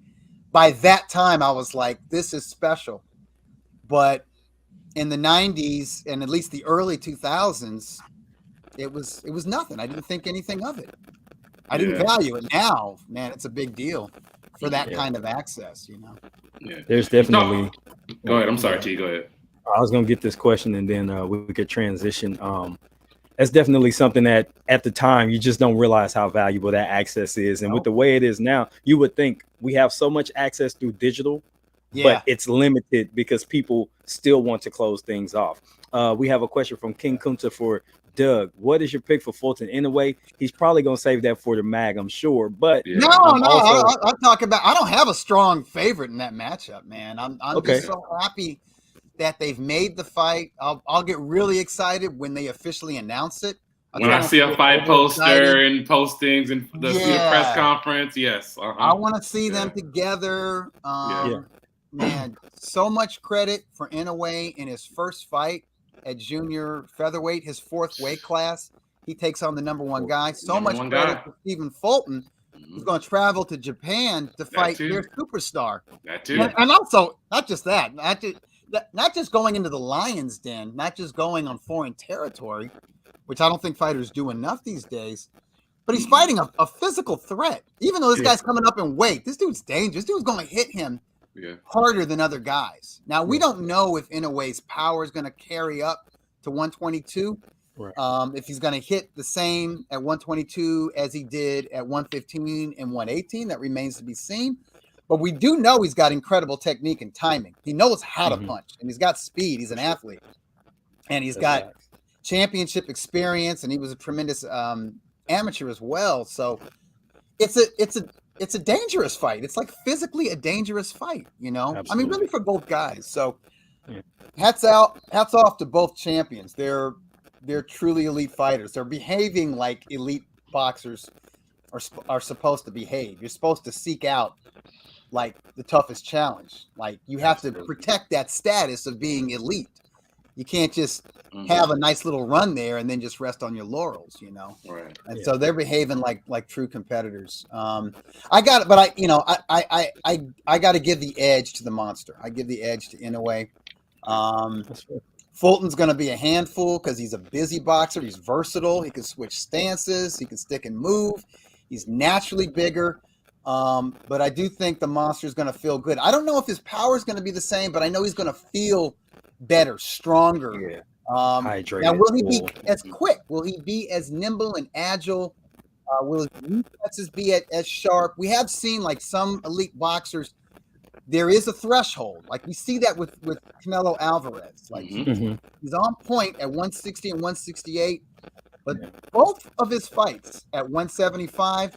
by that time I was like, this is special. But in the 90s and at least the early 2000s, it was nothing. I didn't think anything of it. I didn't value it. Now, man, it's a big deal for that kind of access, you know. There's definitely Go ahead. I'm sorry, T. Go ahead. I was gonna get this question and then we could transition. That's definitely something that at the time you just don't realize how valuable that access is. And with the way it is now, you would think we have so much access through digital, but it's limited because people still want to close things off. We have a question from King Kunta for Doug. What is your pick for Fulton? In a way, he's probably gonna save that for the mag, I'm sure. But I'm talking about, I don't have a strong favorite in that matchup, man. I'm just so happy that they've made the fight. I'll get really excited when they officially announce it. When I see a fight poster and postings and the press conference, I want to see them together. Man, so much credit for Inoue in his first fight at junior featherweight, his fourth weight class. He takes on the number one guy. So much credit for Stephen Fulton, who's going to travel to Japan to fight their superstar. That too. And also, not just that, not just going into the lion's den, not just going on foreign territory, which I don't think fighters do enough these days, but he's fighting a physical threat. Even though this guy's coming up in weight, this dude's dangerous. This dude's going to hit him harder than other guys. Now, we don't know if Inoue's power is going to carry up to 122. If he's going to hit the same at 122 as he did at 115 and 118, that remains to be seen. But we do know he's got incredible technique and timing. He knows how to punch, and he's got speed. He's an athlete, and he's got championship experience, and he was a tremendous amateur as well. So it's a dangerous fight. It's like physically a dangerous fight, you know. Absolutely. I mean, really for both guys. So hats off to both champions. They're truly elite fighters. They're behaving like elite boxers are supposed to behave. You're supposed to seek out like the toughest challenge. Like you have to protect that status of being elite. You can't just have a nice little run there and then just rest on your laurels, you know. Right. And so they're behaving like true competitors. I got to give the edge to the monster. I give the edge to Inoue. Fulton's going to be a handful because he's a busy boxer. He's versatile. He can switch stances. He can stick and move. He's naturally bigger. But I do think the monster is going to feel good. I don't know if his power is going to be the same, but I know he's going to feel better, stronger. Hydrated. Now, will he be as quick? Will he be as nimble and agile? Will his reflexes be as sharp? We have seen like some elite boxers, there is a threshold. Like we see that with Canelo Alvarez. Like he's on point at 160 and 168, but both of his fights at 175,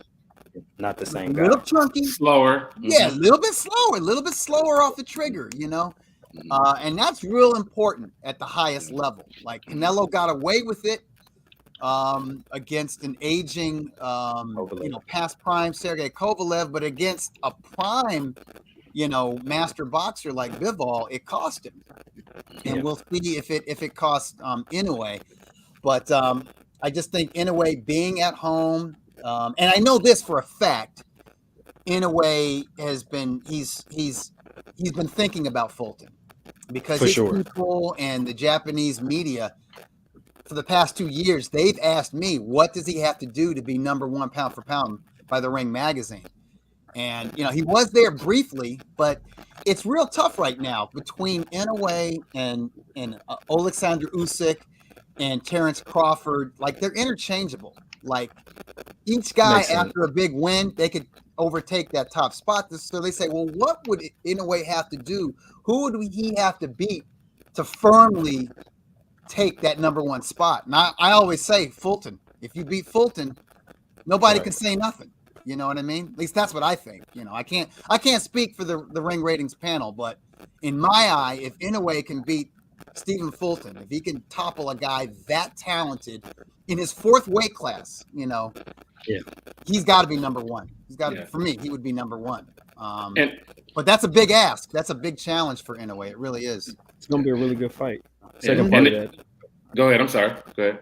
not the same a guy. little chunky, slower. Yeah, a little bit slower off the trigger, you know. And that's real important at the highest level. Like Canelo got away with it against an aging, past prime Sergey Kovalev, but against a prime, master boxer like Bivol, it cost him. And we'll see if it costs Inoue. But I just think Inoue being at home, and I know this for a fact, Inoue has been he's been thinking about Fulton because For his sure. people and the Japanese media for the past 2 years, they've asked me, what does he have to do to be number one pound for pound by the Ring magazine? And, he was there briefly, but it's real tough right now between Inoue and Alexander Usyk and Terrence Crawford. Like, they're interchangeable. Like, each guy Makes sense. after a big win, they could overtake that top spot. So they say, well, what would Inoue have to do? Who would he have to beat to firmly take that number one spot? And I always say Fulton. If you beat Fulton, nobody can say nothing. You know what I mean? At least that's what I think. I can't speak for the Ring Ratings panel, but in my eye, if Inoue can beat Stephen Fulton, if he can topple a guy that talented in his fourth weight class, he's got to be number one. He's got to, for me, he would be number one. But that's a big ask. That's a big challenge for Inoue. It really is. It's going to be a really good fight. Second part of that. Go ahead. I'm sorry. Go ahead.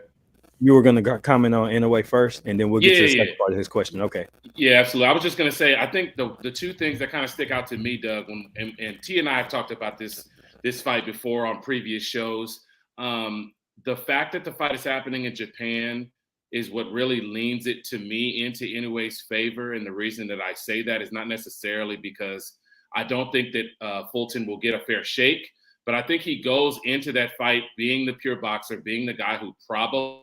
You were going to comment on Inoue first, and then we'll get to the second part of his question. Okay. Yeah, absolutely. I was just going to say, I think the two things that kind of stick out to me, Doug, and T and I have talked about this fight before on previous shows. The fact that the fight is happening in Japan is what really leans it to me into Inoue's favor. And the reason that I say that is not necessarily because I don't think that Fulton will get a fair shake, but I think he goes into that fight being the pure boxer, being the guy who probably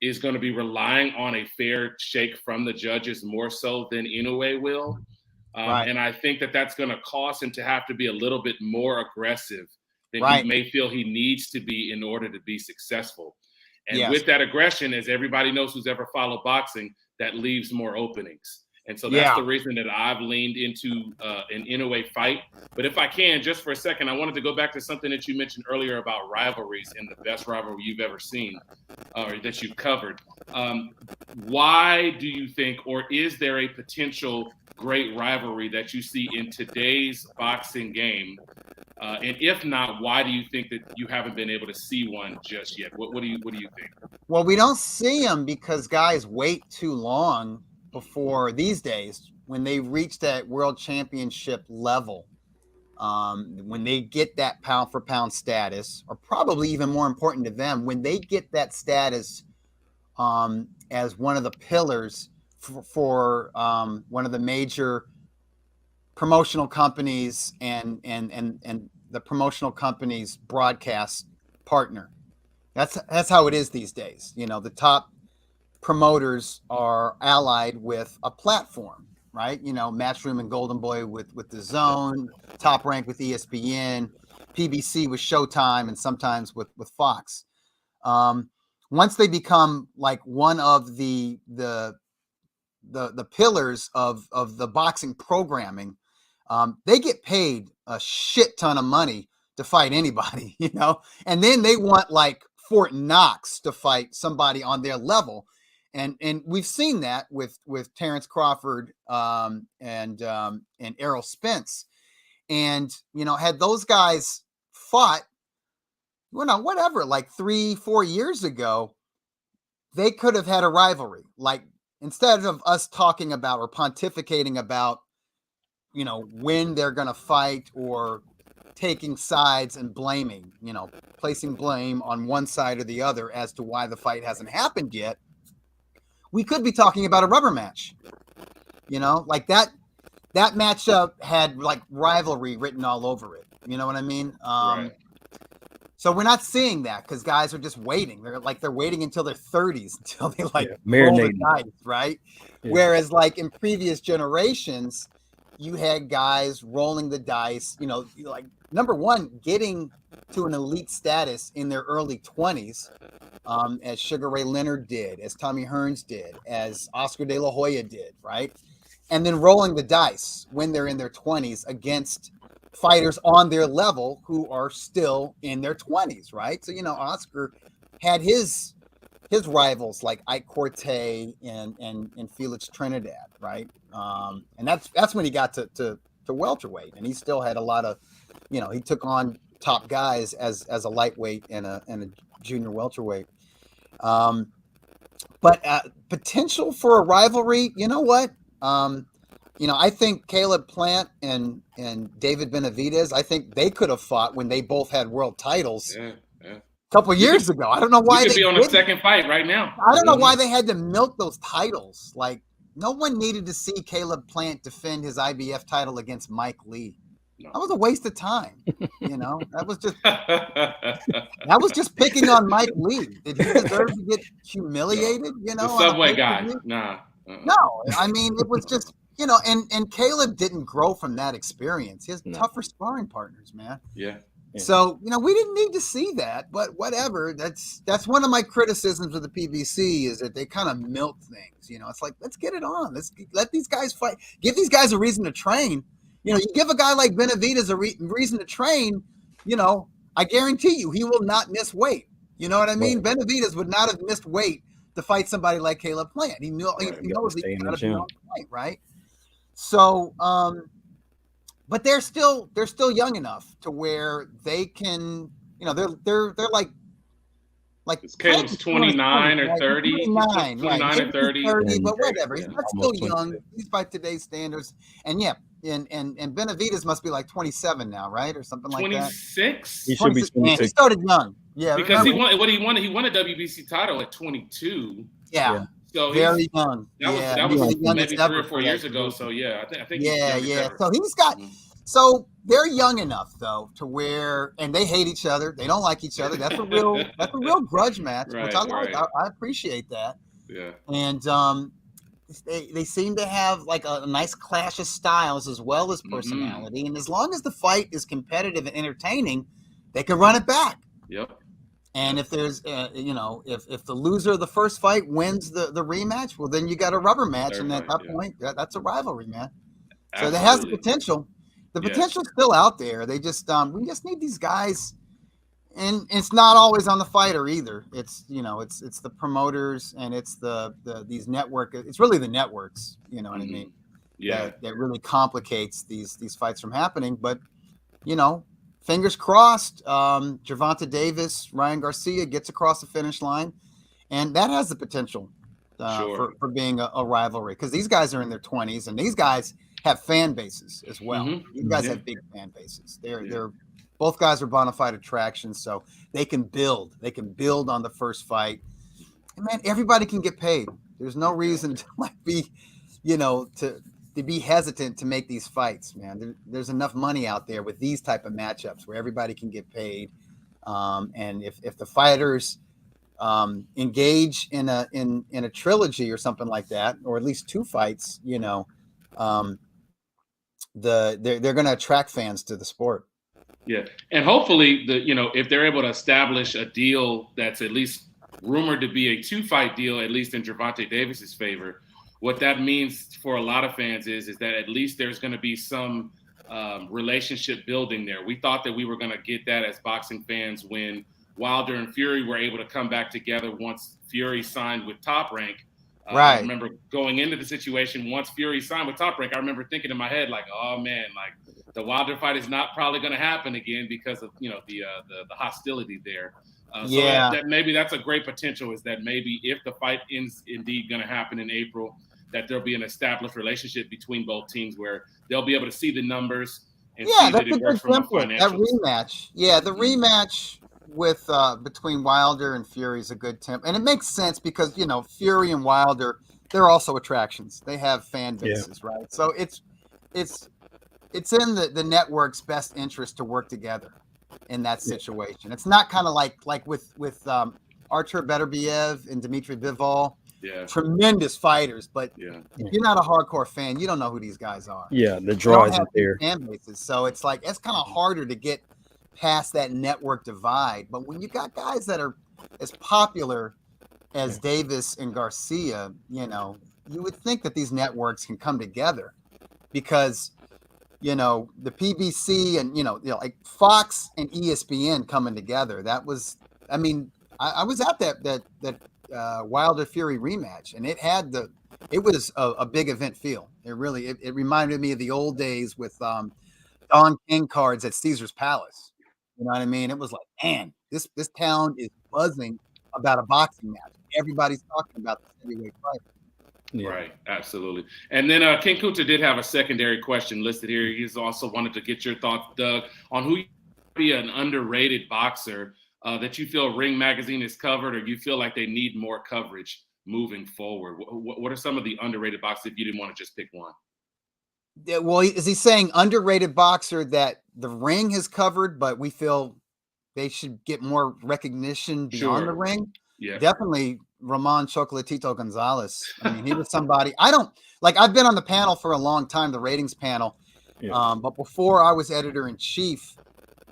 is going to be relying on a fair shake from the judges more so than Inoue will. Right. And I think that that's going to cause him to have to be a little bit more aggressive than he may feel he needs to be in order to be successful. And with that aggression, as everybody knows who's ever followed boxing, that leaves more openings. And so that's the reason that I've leaned into an Inoue fight. But if I can, just for a second, I wanted to go back to something that you mentioned earlier about rivalries and the best rivalry you've ever seen or that you've covered. Why do you think, or is there a potential great rivalry that you see in today's boxing game? And if not, why do you think that you haven't been able to see one just yet? What do you think? Well, we don't see them because guys wait too long before these days when they reach that world championship level, when they get that pound for pound status, or probably even more important to them, when they get that status as one of the pillars for one of the major promotional companies and the promotional company's broadcast partner. That's how it is these days. The top promoters are allied with a platform, right? Matchroom and Golden Boy with the Zone, Top Rank with ESPN, PBC with Showtime, and sometimes with Fox. Once they become like one of the pillars of the boxing programming, they get paid a shit ton of money to fight anybody, and then they want like Fort Knox to fight somebody on their level. And we've seen that with Terrence Crawford and Errol Spence. And, had those guys fought, whatever, like 3-4 years ago, they could have had a rivalry. Like, instead of us talking about or pontificating about, when they're going to fight or taking sides and blaming, placing blame on one side or the other as to why the fight hasn't happened yet, we could be talking about a rubber match. Like that matchup had like rivalry written all over it. You know what I mean? Right. So we're not seeing that because guys are just waiting. They're waiting until their 30s until they roll the marinating, dice, right? Yeah. Whereas like in previous generations, you had guys rolling the dice, like number one, getting to an elite status in their early 20s, as Sugar Ray Leonard did, as Tommy Hearns did, as Oscar De La Hoya did, right? And then rolling the dice when they're in their 20s against fighters on their level who are still in their 20s, right? So, Oscar had his rivals like Ike Corte and Felix Trinidad, right? And that's when he got to welterweight, and he still had a lot of, he took on top guys as a lightweight and a junior welterweight. But potential for a rivalry, you know what? I think Caleb Plant and David Benavidez, I think they could have fought when they both had world titles a couple years ago. I don't know why they could they be on didn't. a second fight right now. I don't know why they had to milk those titles. Like, no one needed to see Caleb Plant defend his IBF title against Mike Lee. No. That was a waste of time. That was just picking on Mike Lee. Did he deserve to get humiliated? The Subway guy. Nah. No, I mean, it was just, and Caleb didn't grow from that experience. He has tougher sparring partners, man. Yeah. So, we didn't need to see that, but whatever. That's one of my criticisms of the PBC is that they kind of milk things. It's like, let's get it on. Let's let these guys fight. Give these guys a reason to train. You give a guy like Benavidez a reason to train, I guarantee you he will not miss weight. You know what I mean? Right. Benavidez would not have missed weight to fight somebody like Caleb Plant. He knows he got to be on point, right? So, but they're still young enough to where they can, they're like Caleb's 29 or 30. 29 or 30. But whatever. He's not still young. He's by today's standards. And and Benavidez must be like 27 now, right? Or something like 26? That. He should be 26. He started young. Yeah. Because he won a WBC title at 22. Yeah. So very young. That was maybe 3 or 4 years ago. So I think yeah. So he's got so they're young enough though to where, and they hate each other. They don't like each other. That's a real grudge match, which I like. I appreciate that. Yeah. And they seem to have like a nice clash of styles as well as personality. And as long as the fight is competitive and entertaining, they can run it back. Yep. And if there's, if the loser of the first fight wins the rematch, well, then you got a rubber match. And at that point, that's a rivalry, man. Absolutely. So that has the potential. The potential's still out there. They just, we just need these guys. And it's not always on the fighter either. It's, it's the promoters and it's these network. It's really the networks, you know what I mean? Yeah. That really complicates these fights from happening. But, fingers crossed, Gervonta Davis, Ryan Garcia gets across the finish line. And that has the potential for being a rivalry because these guys are in their 20s and these guys have fan bases as well. These guys have big fan bases. They're both guys are bona fide attractions, so they can build. They can build on the first fight. And man, everybody can get paid. There's no reason to be, to be hesitant to make these fights, man. There's enough money out there with these type of matchups where everybody can get paid. And if the fighters engage in a trilogy or something like that, or at least 2 fights, they're going to attract fans to the sport. Yeah, and hopefully if they're able to establish a deal that's at least rumored to be a 2-fight deal, at least in Gervonta Davis's favor, what that means for a lot of fans is that at least there's going to be some relationship building there. We thought that we were going to get that as boxing fans when Wilder and Fury were able to come back together once Fury signed with Top Rank. Right. I remember going into the situation once Fury signed with Top Rank. I remember thinking in my head like, oh man, like the Wilder fight is not probably going to happen again because of the hostility there. So that maybe that's a great potential is that maybe if the fight is indeed going to happen in April, that there'll be an established relationship between both teams where they'll be able to see the numbers and see that it works from a financial. That rematch, the rematch with between Wilder and Fury is a good temp, and it makes sense because Fury and Wilder, they're also attractions. They have fan bases, right? So it's in the network's best interest to work together in that situation. It's not kind of like with Artur Beterbiev and Dmitry Bivol. Yeah. Tremendous fighters, but if you're not a hardcore fan, you don't know who these guys are. Yeah, the draw isn't there. Fan bases, so it's like it's kind of harder to get past that network divide. But when you got guys that are as popular as Davis and Garcia, you would think that these networks can come together because the PBC and like Fox and ESPN coming together. That was, I was at that Wilder Fury rematch, and it was a big event feel. It reminded me of the old days with Don King cards at Caesar's Palace. You know what I mean? It was like, man, this town is buzzing about a boxing match everybody's talking about this heavyweight fight. Yeah. Right, absolutely. And then King Kunta did have a secondary question listed here. He's also wanted to get your thoughts, Doug, on who be an underrated boxer that you feel Ring Magazine has covered, or you feel like they need more coverage moving forward. What are some of the underrated boxers if you didn't want to just pick one? Yeah, well, is he saying underrated boxer that the ring has covered, but we feel they should get more recognition beyond the ring? Yeah, definitely Ramon Chocolatito Gonzalez. I mean, he was somebody I don't like. I've been on the panel for a long time, the ratings panel. Yeah. But before I was editor in chief,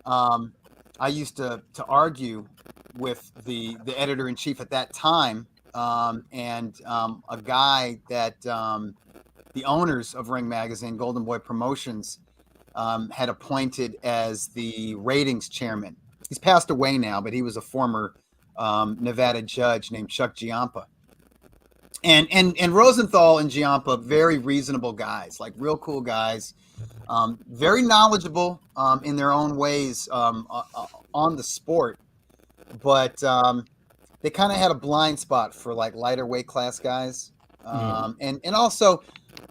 I used to argue with the editor in chief at that time, and a guy that the owners of Ring Magazine, Golden Boy Promotions, had appointed as the ratings chairman. He's passed away now, but he was a former Nevada judge named Chuck Giampa. And Rosenthal and Giampa, very reasonable guys, like real cool guys, very knowledgeable in their own ways on the sport, but they kind of had a blind spot for like lighter weight class guys. And also,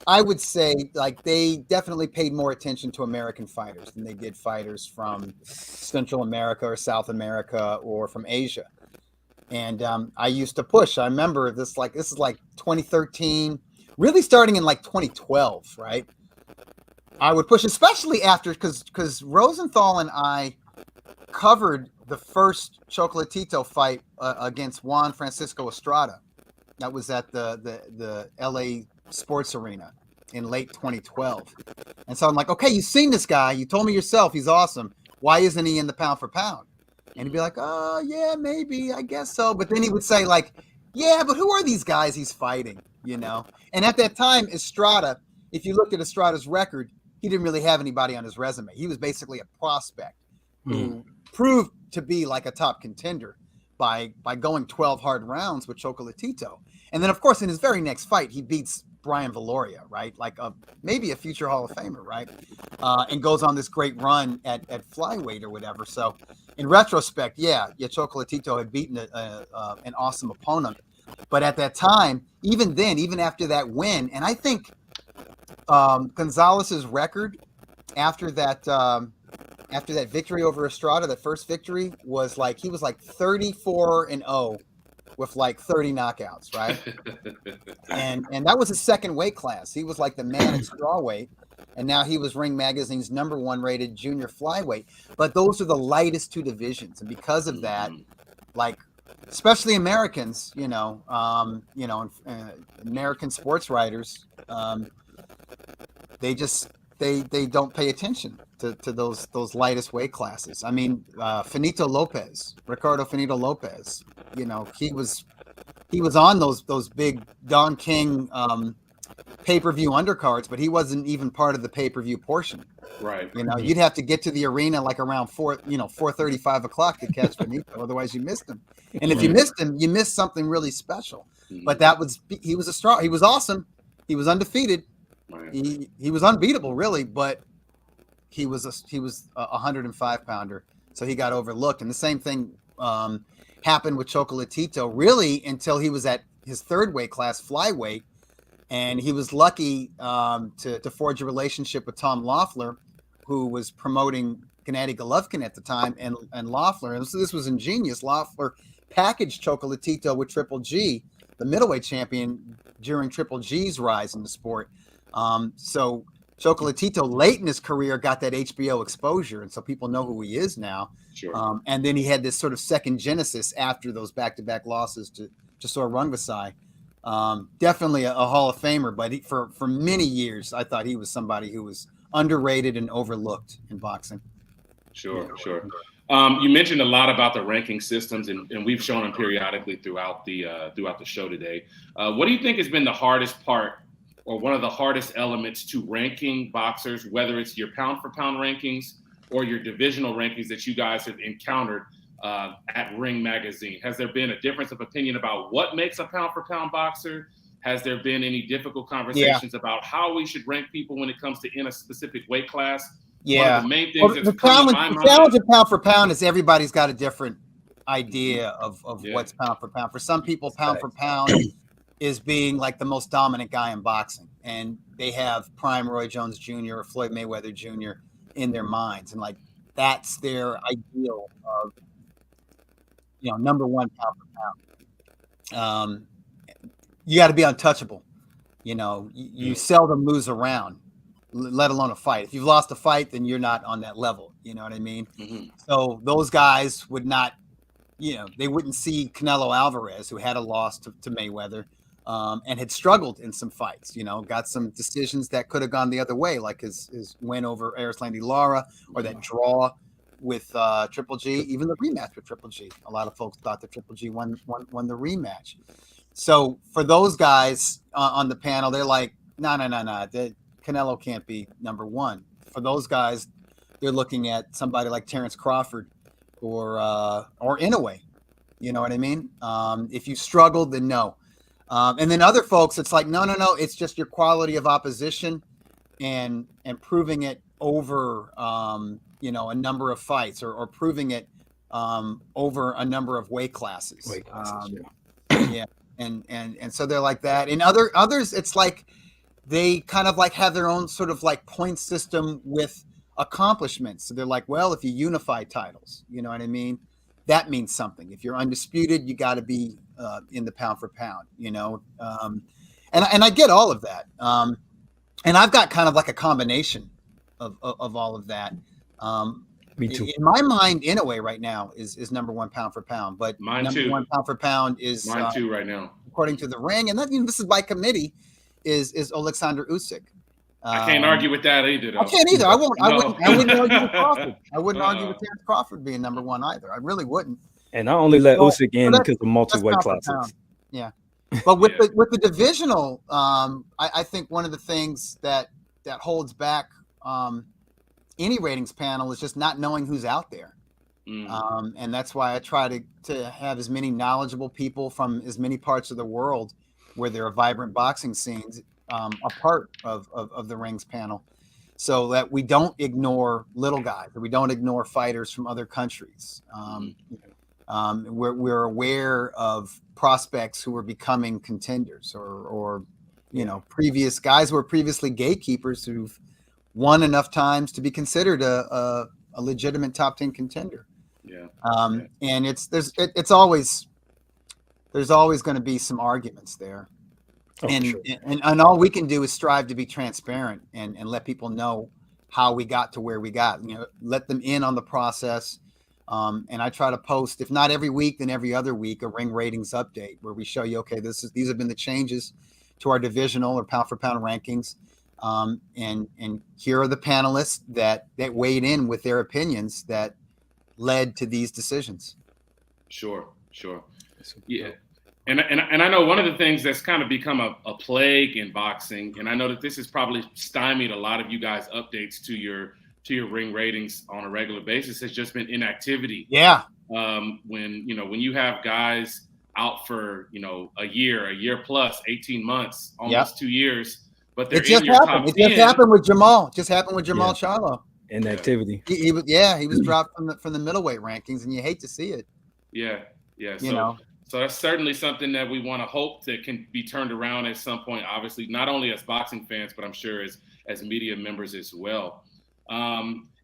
I would say like they definitely paid more attention to American fighters than they did fighters from Central America or South America or from Asia. And I used to push. I remember this is like 2013, really starting in like 2012, right? I would push, especially after because Rosenthal and I covered the first Chocolatito fight against Juan Francisco Estrada. That was at the LA Sports Arena in late 2012. And so I'm like, okay, you've seen this guy. You told me yourself he's awesome. Why isn't he in the pound for pound? And he'd be like, oh, yeah, maybe, I guess so. But then he would say like, yeah, but who are these guys he's fighting, you know? And at that time, Estrada, if you look at Estrada's record, he didn't really have anybody on his resume. He was basically a prospect who proved to be like a top contender by going 12 hard rounds with Chocolatito. And then, of course, in his very next fight, he beats Brian Valoria, right? Like maybe a future Hall of Famer, right? And goes on this great run at flyweight or whatever. So in retrospect, yeah, Chocolatito had beaten an awesome opponent. But at that time, even then, even after that win, and I think Gonzalez's record after that victory over Estrada, that first victory, was like he was like 34-0 with like 30 knockouts, right? and that was his second weight class. He was like the man at strawweight, and now he was Ring Magazine's #1 rated junior flyweight. But those are the lightest two divisions, and because of that, like especially Americans, American sports writers, they don't pay attention to those lightest weight classes. I mean, Ricardo Finito Lopez, he was on those big Don King pay-per-view undercards, but he wasn't even part of the pay-per-view portion. Right. You'd have to get to the arena like around 4:30, 5 o'clock to catch Finito. Otherwise you missed him. And if you missed him, you missed something really special. But he was he was awesome. He was undefeated. Right. He was unbeatable, really, but he was a 105-pounder, so he got overlooked. And the same thing happened with Chocolatito, really, until he was at his third weight class, flyweight, and he was lucky to forge a relationship with Tom Loeffler, who was promoting Gennady Golovkin at the time, and Loeffler, and this was ingenious. Loeffler packaged Chocolatito with Triple G, the middleweight champion, during Triple G's rise in the sport. So Chocolatito late in his career got that HBO exposure, and so people know who he is now. Sure. And then he had this sort of second genesis after those back-to-back losses to Sor Rungvisai. Definitely a Hall of Famer, but for many years I thought he was somebody who was underrated and overlooked in boxing. Sure. You mentioned a lot about the ranking systems, and we've shown them periodically throughout the show today. What do you think has been the hardest part, or one of the hardest elements to ranking boxers, whether it's your pound for pound rankings or your divisional rankings that you guys have encountered at Ring Magazine? Has there been a difference of opinion about what makes a pound for pound boxer? Has there been any difficult conversations about how we should rank people when it comes to in a specific weight class? Yeah. One of the main things the challenge of pound for pound is everybody's got a different idea of Yeah. what's pound for pound. For some people, pound for pound is being like the most dominant guy in boxing, and they have prime Roy Jones Jr. or Floyd Mayweather Jr. in their minds, and like that's their ideal of number one pound for pound. You got to be untouchable. You seldom lose a round, let alone a fight. If you've lost a fight, then you're not on that level. You know what I mean? Mm-hmm. So those guys would not, they wouldn't see Canelo Alvarez, who had a loss to Mayweather, and had struggled in some fights, got some decisions that could have gone the other way, like his win over Erislandy Lara, or that draw with Triple G, even the rematch with Triple G. A lot of folks thought that Triple G won the rematch. So for those guys on the panel, they're like, no, Canelo can't be number one. For those guys, they're looking at somebody like Terrence Crawford or Inoue. You know what I mean? If you struggled, then no. And then other folks, it's like, no. It's just your quality of opposition and proving it over, a number of fights or proving it over a number of weight classes. Yeah. And so they're like that. And others, it's like they kind of like have their own sort of like point system with accomplishments. So they're like, well, if you unify titles, you know what I mean? That means something. If you're undisputed, you got to be in the pound for pound, and I get all of that. And I've got kind of like a combination of all of that. Me too. In my mind, Inoue right now is number one pound for pound, but Mine number too. one pound for pound is Mine too right now, according to the Ring, and that this is by committee, is Alexander Usyk. I can't argue with that either, though. I can't either. I wouldn't argue with Crawford. I wouldn't Uh-uh. argue with Terrence Crawford being number one either. I really wouldn't. And I only let Usyk in because of multi-weight That's pound for classes. pound. Yeah. But with the divisional, I think one of the things that holds back any ratings panel is just not knowing who's out there. And that's why I try to have as many knowledgeable people from as many parts of the world where there are vibrant boxing scenes a part of the Rings panel, so that we don't ignore little guys, or we don't ignore fighters from other countries. We're aware of prospects who are becoming contenders, or previous guys who were previously gatekeepers who've won enough times to be considered a legitimate top 10 contender. Yeah. And there's always going to be some arguments there. And all we can do is strive to be transparent and let people know how we got to where we got, let them in on the process. And I try to post, if not every week, then every other week, a Ring ratings update where we show you, okay, these have been the changes to our divisional or pound for pound rankings. And here are the panelists that weighed in with their opinions that led to these decisions. Sure. Yeah. And I know one of the things that's kind of become a plague in boxing, and I know that this has probably stymied a lot of you guys' updates to your Ring ratings on a regular basis, has just been inactivity. Yeah. When you have guys out for a year plus, 18 months, almost 2 years, but they're in your top 10. It just happened with Jamal. Charlo. Inactivity. He was dropped from the middleweight rankings, and you hate to see it. Yeah. So that's certainly something that we want to hope that can be turned around at some point, obviously, not only as boxing fans, but I'm sure as media members as well.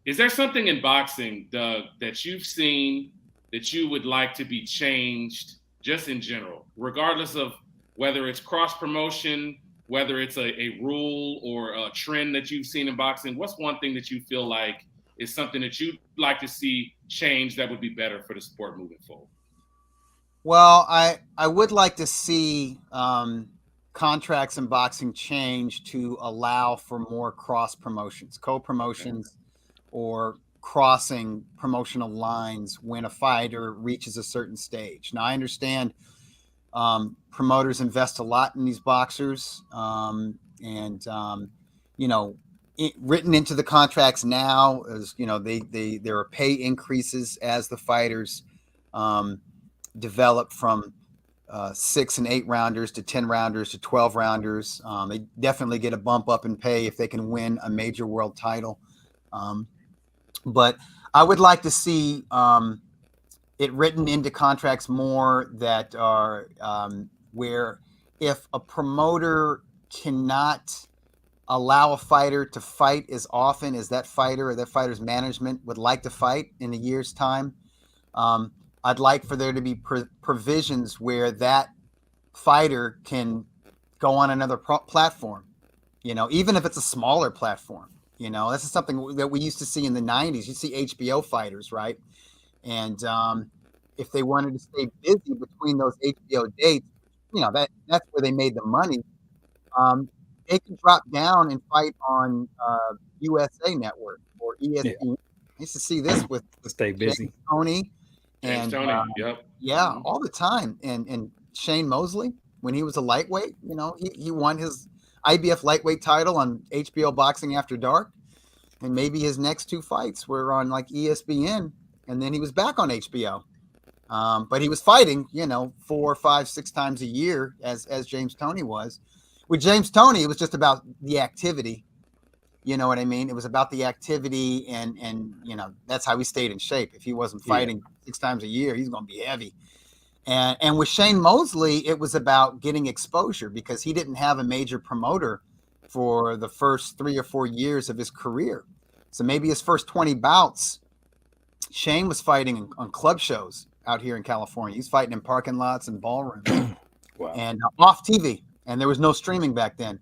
Is there something in boxing, Doug, that you've seen that you would like to be changed just in general, regardless of whether it's cross-promotion, whether it's a rule or a trend that you've seen in boxing? What's one thing that you feel like is something that you'd like to see change that would be better for the sport moving forward? Well, I would like to see contracts in boxing change to allow for more cross promotions, co-promotions, or crossing promotional lines when a fighter reaches a certain stage. Now, I understand promoters invest a lot in these boxers, written into the contracts now is, there are pay increases as the fighters develop from 6 and 8 rounders to 10 rounders to 12 rounders. They definitely get a bump up in pay if they can win a major world title. But I would like to see it written into contracts more that are where if a promoter cannot allow a fighter to fight as often as that fighter or that fighter's management would like to fight in a year's time, I'd like for there to be provisions where that fighter can go on another platform, even if it's a smaller platform. This is something that we used to see in the 90s. You see HBO fighters, right? And if they wanted to stay busy between those HBO dates, that's where they made the money. They could drop down and fight on USA Network or ESPN. Yeah. I used to see this with Stay busy. James Toney. James And Toney, yep. yeah, all the time. And Shane Mosley, when he was a lightweight, he won his IBF lightweight title on HBO Boxing After Dark. And maybe his next 2 fights were on like ESPN, and then he was back on HBO. But he was fighting, 4, 5, 6 times a year as James Toney was. With James Toney, it was just about the activity. You know what I mean? It was about the activity, and that's how he stayed in shape. If he wasn't fighting 6 times a year, he's going to be heavy. And with Shane Mosley, it was about getting exposure because he didn't have a major promoter for the first 3 or 4 years of his career. So maybe his first 20 bouts, Shane was fighting on club shows out here in California. He's fighting in parking lots and ballrooms. Wow. And off TV. And there was no streaming back then.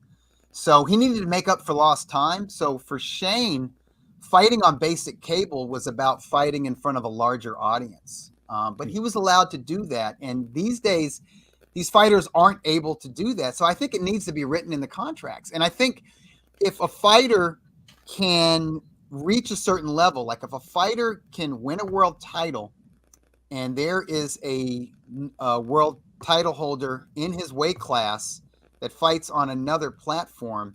So he needed to make up for lost time. So for Shane, fighting on basic cable was about fighting in front of a larger audience. But he was allowed to do that. And these days, these fighters aren't able to do that. So I think it needs to be written in the contracts. And I think if a fighter can reach a certain level, like if a fighter can win a world title and there is a world title holder in his weight class that fights on another platform,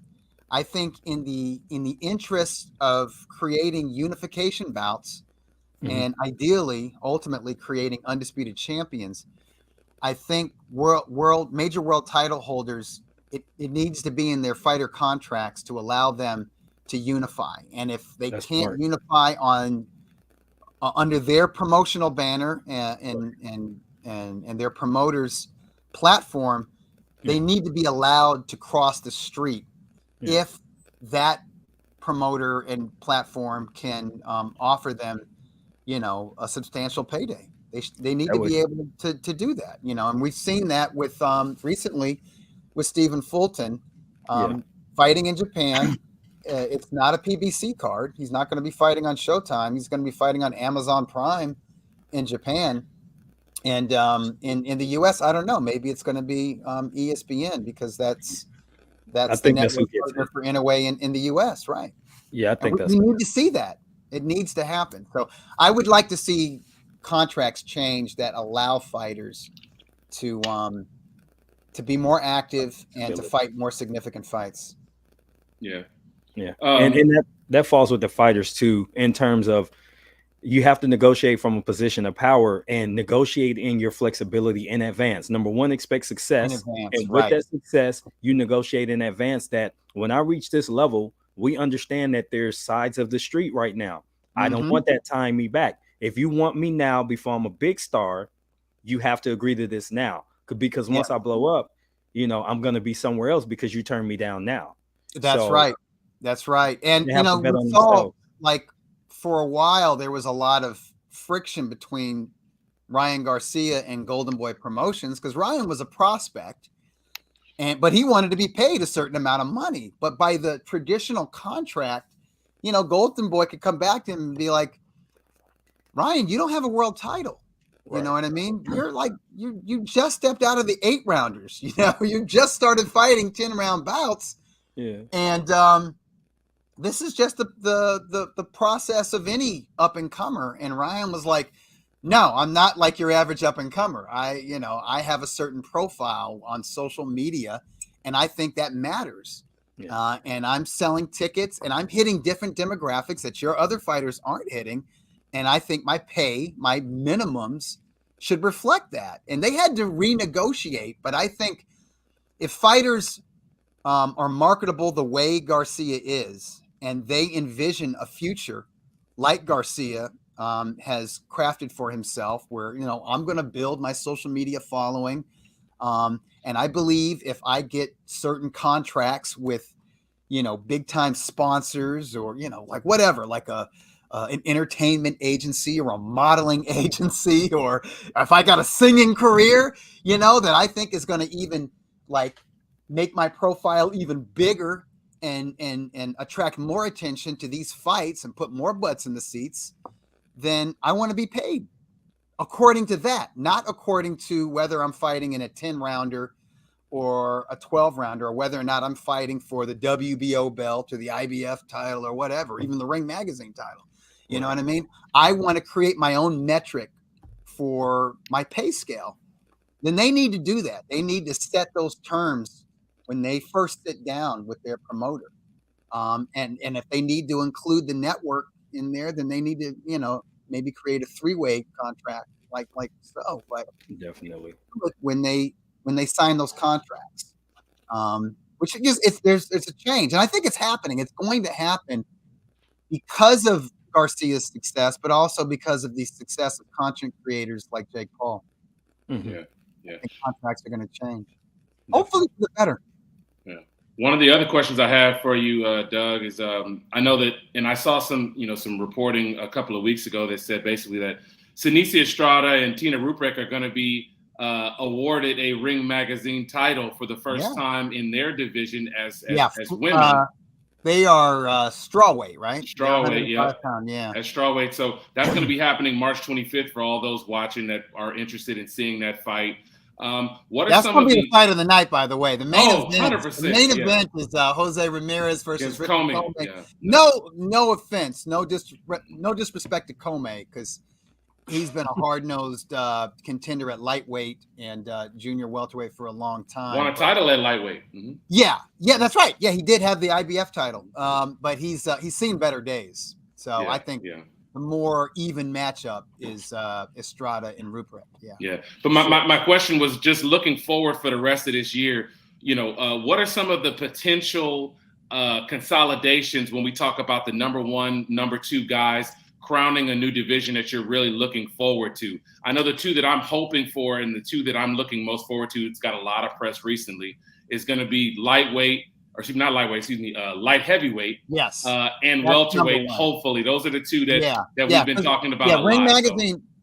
I think in the interest of creating unification bouts and ideally ultimately creating undisputed champions, I think major world title holders, it needs to be in their fighter contracts to allow them to unify. And if they can't unify on under their promotional banner and their promoters platform, they need to be allowed to cross the street if that promoter and platform can offer them, a substantial payday. They need to be able to do that, and we've seen that with recently with Stephen Fulton fighting in Japan. It's not a PBC card. He's not going to be fighting on Showtime. He's going to be fighting on Amazon Prime in Japan. And in the US, I don't know. Maybe it's going to be ESPN because that's the network partner for Inoue in the US, right? Yeah, I think we need to see that. It needs to happen. So I would like to see contracts change that allow fighters to be more active and to fight more significant fights. Yeah. Yeah. And that falls with the fighters too, in terms of you have to negotiate from a position of power and negotiate in your flexibility in advance. Number one, expect success. And with that success, you negotiate in advance that when I reach this level, we understand that there's sides of the street right now. I don't want that tying me back. If you want me now before I'm a big star, you have to agree to this now. Because once I blow up, I'm going to be somewhere else because you turn me down now. That's right. That's right. And, we saw, like, for a while, there was a lot of friction between Ryan Garcia and Golden Boy Promotions because Ryan was a prospect, but he wanted to be paid a certain amount of money. But by the traditional contract, Golden Boy could come back to him and be like, Ryan, you don't have a world title. You know what I mean? You're like, you just stepped out of the 8-rounders. You just started fighting 10-round bouts. Yeah. And this is just the process of any up and comer. And Ryan was like, no, I'm not like your average up and comer. I have a certain profile on social media, and I think that matters. Yeah. And I'm selling tickets, and I'm hitting different demographics that your other fighters aren't hitting. And I think my pay, my minimums should reflect that. And they had to renegotiate. But I think if fighters are marketable the way Garcia is, and they envision a future like Garcia has crafted for himself, where I'm going to build my social media following, and I believe if I get certain contracts with big time sponsors, or like whatever, like an entertainment agency or a modeling agency, or if I got a singing career, that I think is going to even like make my profile even bigger and attract more attention to these fights and put more butts in the seats, then I want to be paid according to that, not according to whether I'm fighting in a 10-rounder or a 12-rounder, or whether or not I'm fighting for the WBO belt or the IBF title or whatever, even the Ring Magazine title. You know what I mean? I want to create my own metric for my pay scale. Then they need to do that. They need to set those terms when they first sit down with their promoter. And if they need to include the network in there, then they need to, maybe create a 3-way contract like so. But Definitely. when they sign those contracts, which is there's a change, and I think it's happening. It's going to happen because of Garcia's success, but also because of the success of content creators like Jake Paul. Mm-hmm. Yeah. I think contracts are going to change, hopefully for the better. Yeah. One of the other questions I have for you, Doug, is I know that, and I saw some reporting a couple of weeks ago that said basically that Senicia Estrada and Tina Ruprecht are going to be awarded a Ring Magazine title for the first time in their division as women. They are strawweight, right? Strawweight, yeah. Yeah. At strawweight. So that's going to be happening March 25th for all those watching that are interested in seeing that fight. That's going to be the fight of the night, by the way. The main event, 100%, the main event is Jose Ramirez versus Ricky Comey. Yeah. No offense, no disrespect to Comey, because he's been a hard-nosed contender at lightweight and junior welterweight for a long time. Won a title at lightweight. Mm-hmm. Yeah, that's right. Yeah, he did have the IBF title, but he's seen better days. So I think the more even matchup is Estrada and Ruprecht. Yeah. But my question was just looking forward for the rest of this year. What are some of the potential consolidations when we talk about the number 1, number 2 guys crowning a new division that you're really looking forward to? I know the 2 that I'm hoping for, and the 2 that I'm looking most forward to, it's got a lot of press recently, is going to be light heavyweight. Yes. And that's welterweight, hopefully. Those are the 2 that we've been talking about a lot.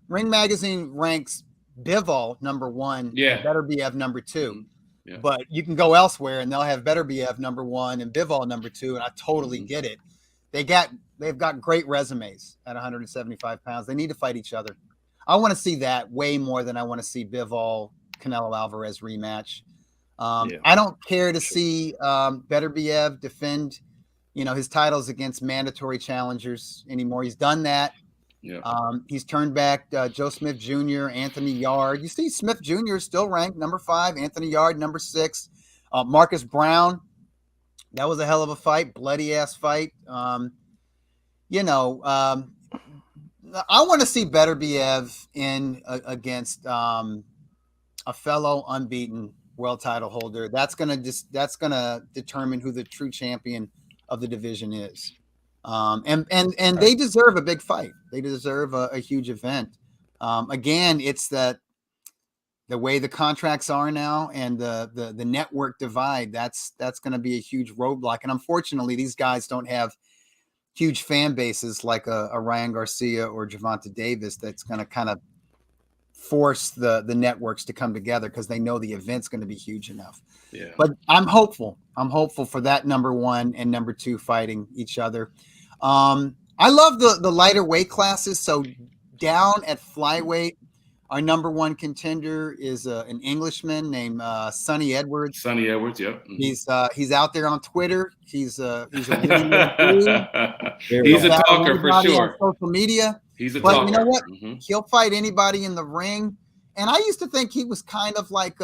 Ring Magazine ranks Bivol number 1, Beterbiev number 2. Yeah. But you can go elsewhere and they'll have Beterbiev number 1 and Bivol number 2, and I totally get it. They've got great resumes at 175 pounds. They need to fight each other. I want to see that way more than I want to see Bivol Canelo Alvarez rematch. I don't care to see Beterbiev defend, his titles against mandatory challengers anymore. He's done that. Yeah. He's turned back Joe Smith Jr., Anthony Yard. You see Smith Jr. is still ranked number 5, Anthony Yard number 6, Marcus Brown. That was a hell of a fight, bloody ass fight. I want to see Beterbiev against a fellow unbeaten world title holder. That's gonna determine who the true champion of the division is. And they deserve a big fight. They deserve a huge event. Again, it's the way the contracts are now and the network divide. That's going to be a huge roadblock. And unfortunately, these guys don't have huge fan bases like a Ryan Garcia or Gervonta Davis. That's going to kind of force the networks to come together because they know the event's going to be huge enough. Yeah. But I'm hopeful for that number 1 and number 2 fighting each other. I love the lighter weight classes. So down at flyweight, our number 1 contender is an Englishman named Sonny Edwards. Sonny Edwards, yep. Mm-hmm. He's out there on Twitter. He's a he's a talker for sure. On social media. He's a talker. But you know what? Mm-hmm. He'll fight anybody in the ring. And I used to think he was kind of like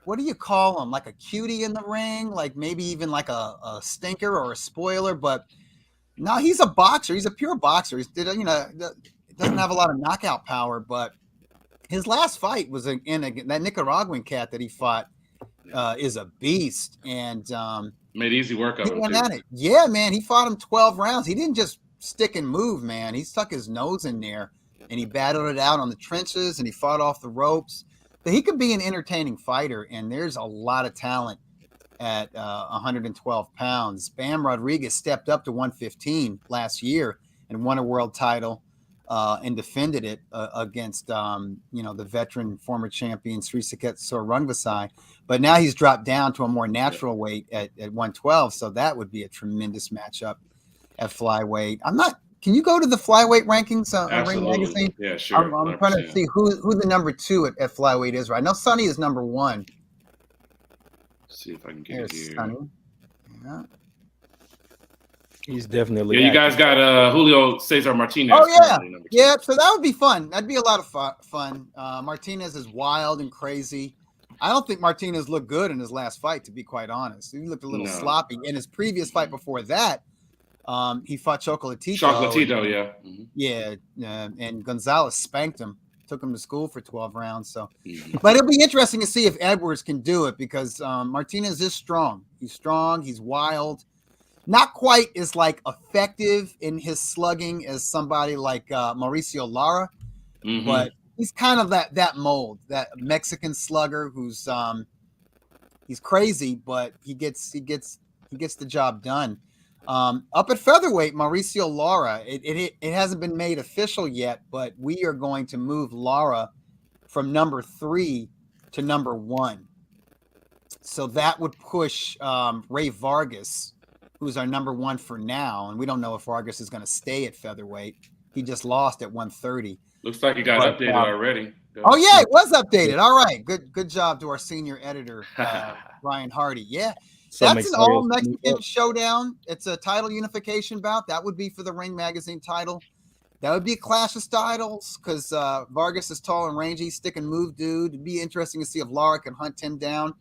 what do you call him? Like a cutie in the ring, like maybe even like a stinker or a spoiler. But no, he's a boxer. He's a pure boxer. Doesn't have a lot of knockout power, but his last fight was that Nicaraguan cat that he fought is a beast. And Made easy work of He him. went Too. at it. Yeah, man. He fought him 12 rounds. He didn't just stick and move, man. He stuck his nose in there and he battled it out on the trenches and he fought off the ropes. But he could be an entertaining fighter, and there's a lot of talent at 112 pounds. Bam Rodriguez stepped up to 115 last year and won a world title and defended it against, the veteran former champion Sri Saketsor Rungvisai. But now he's dropped down to a more natural weight at 112. So that would be a tremendous matchup at flyweight. Can you go to the flyweight rankings on Ring Magazine? Yeah, sure. I'm trying to see who the number 2 at flyweight is. Right, I know Sonny is number 1. See if I can get it here. Sonny. Yeah. He's definitely. Yeah, you guys got Julio Cesar Martinez. Oh yeah, yeah. So that would be fun. That'd be a lot of fun. Martinez is wild and crazy. I don't think Martinez looked good in his last fight, to be quite honest. He looked a little sloppy. In his previous fight before that, he fought Chocolatito. Yeah. Mm-hmm. Yeah, and Gonzalez spanked him. Took him to school for 12 rounds. So, but it'll be interesting to see if Edwards can do it because Martinez is strong. He's strong. He's wild. Not quite as like effective in his slugging as somebody like Mauricio Lara, but he's kind of that mold, that Mexican slugger who's he's crazy, but he gets the job done. Up at featherweight, Mauricio Lara, it hasn't been made official yet, but we are going to move Lara from number 3 to number 1. So that would push Ray Vargas, who's our number 1 for now. And we don't know if Vargas is going to stay at featherweight. He just lost at 130. Looks like it got updated already. Oh yeah, it was updated. All right. Good job to our senior editor, Brian Hardy. Yeah. That's an all Mexican showdown. It's a title unification bout. That would be for the Ring Magazine title. That would be a clash of styles because Vargas is tall and rangy, stick and move dude. It'd be interesting to see if Lara can hunt him down.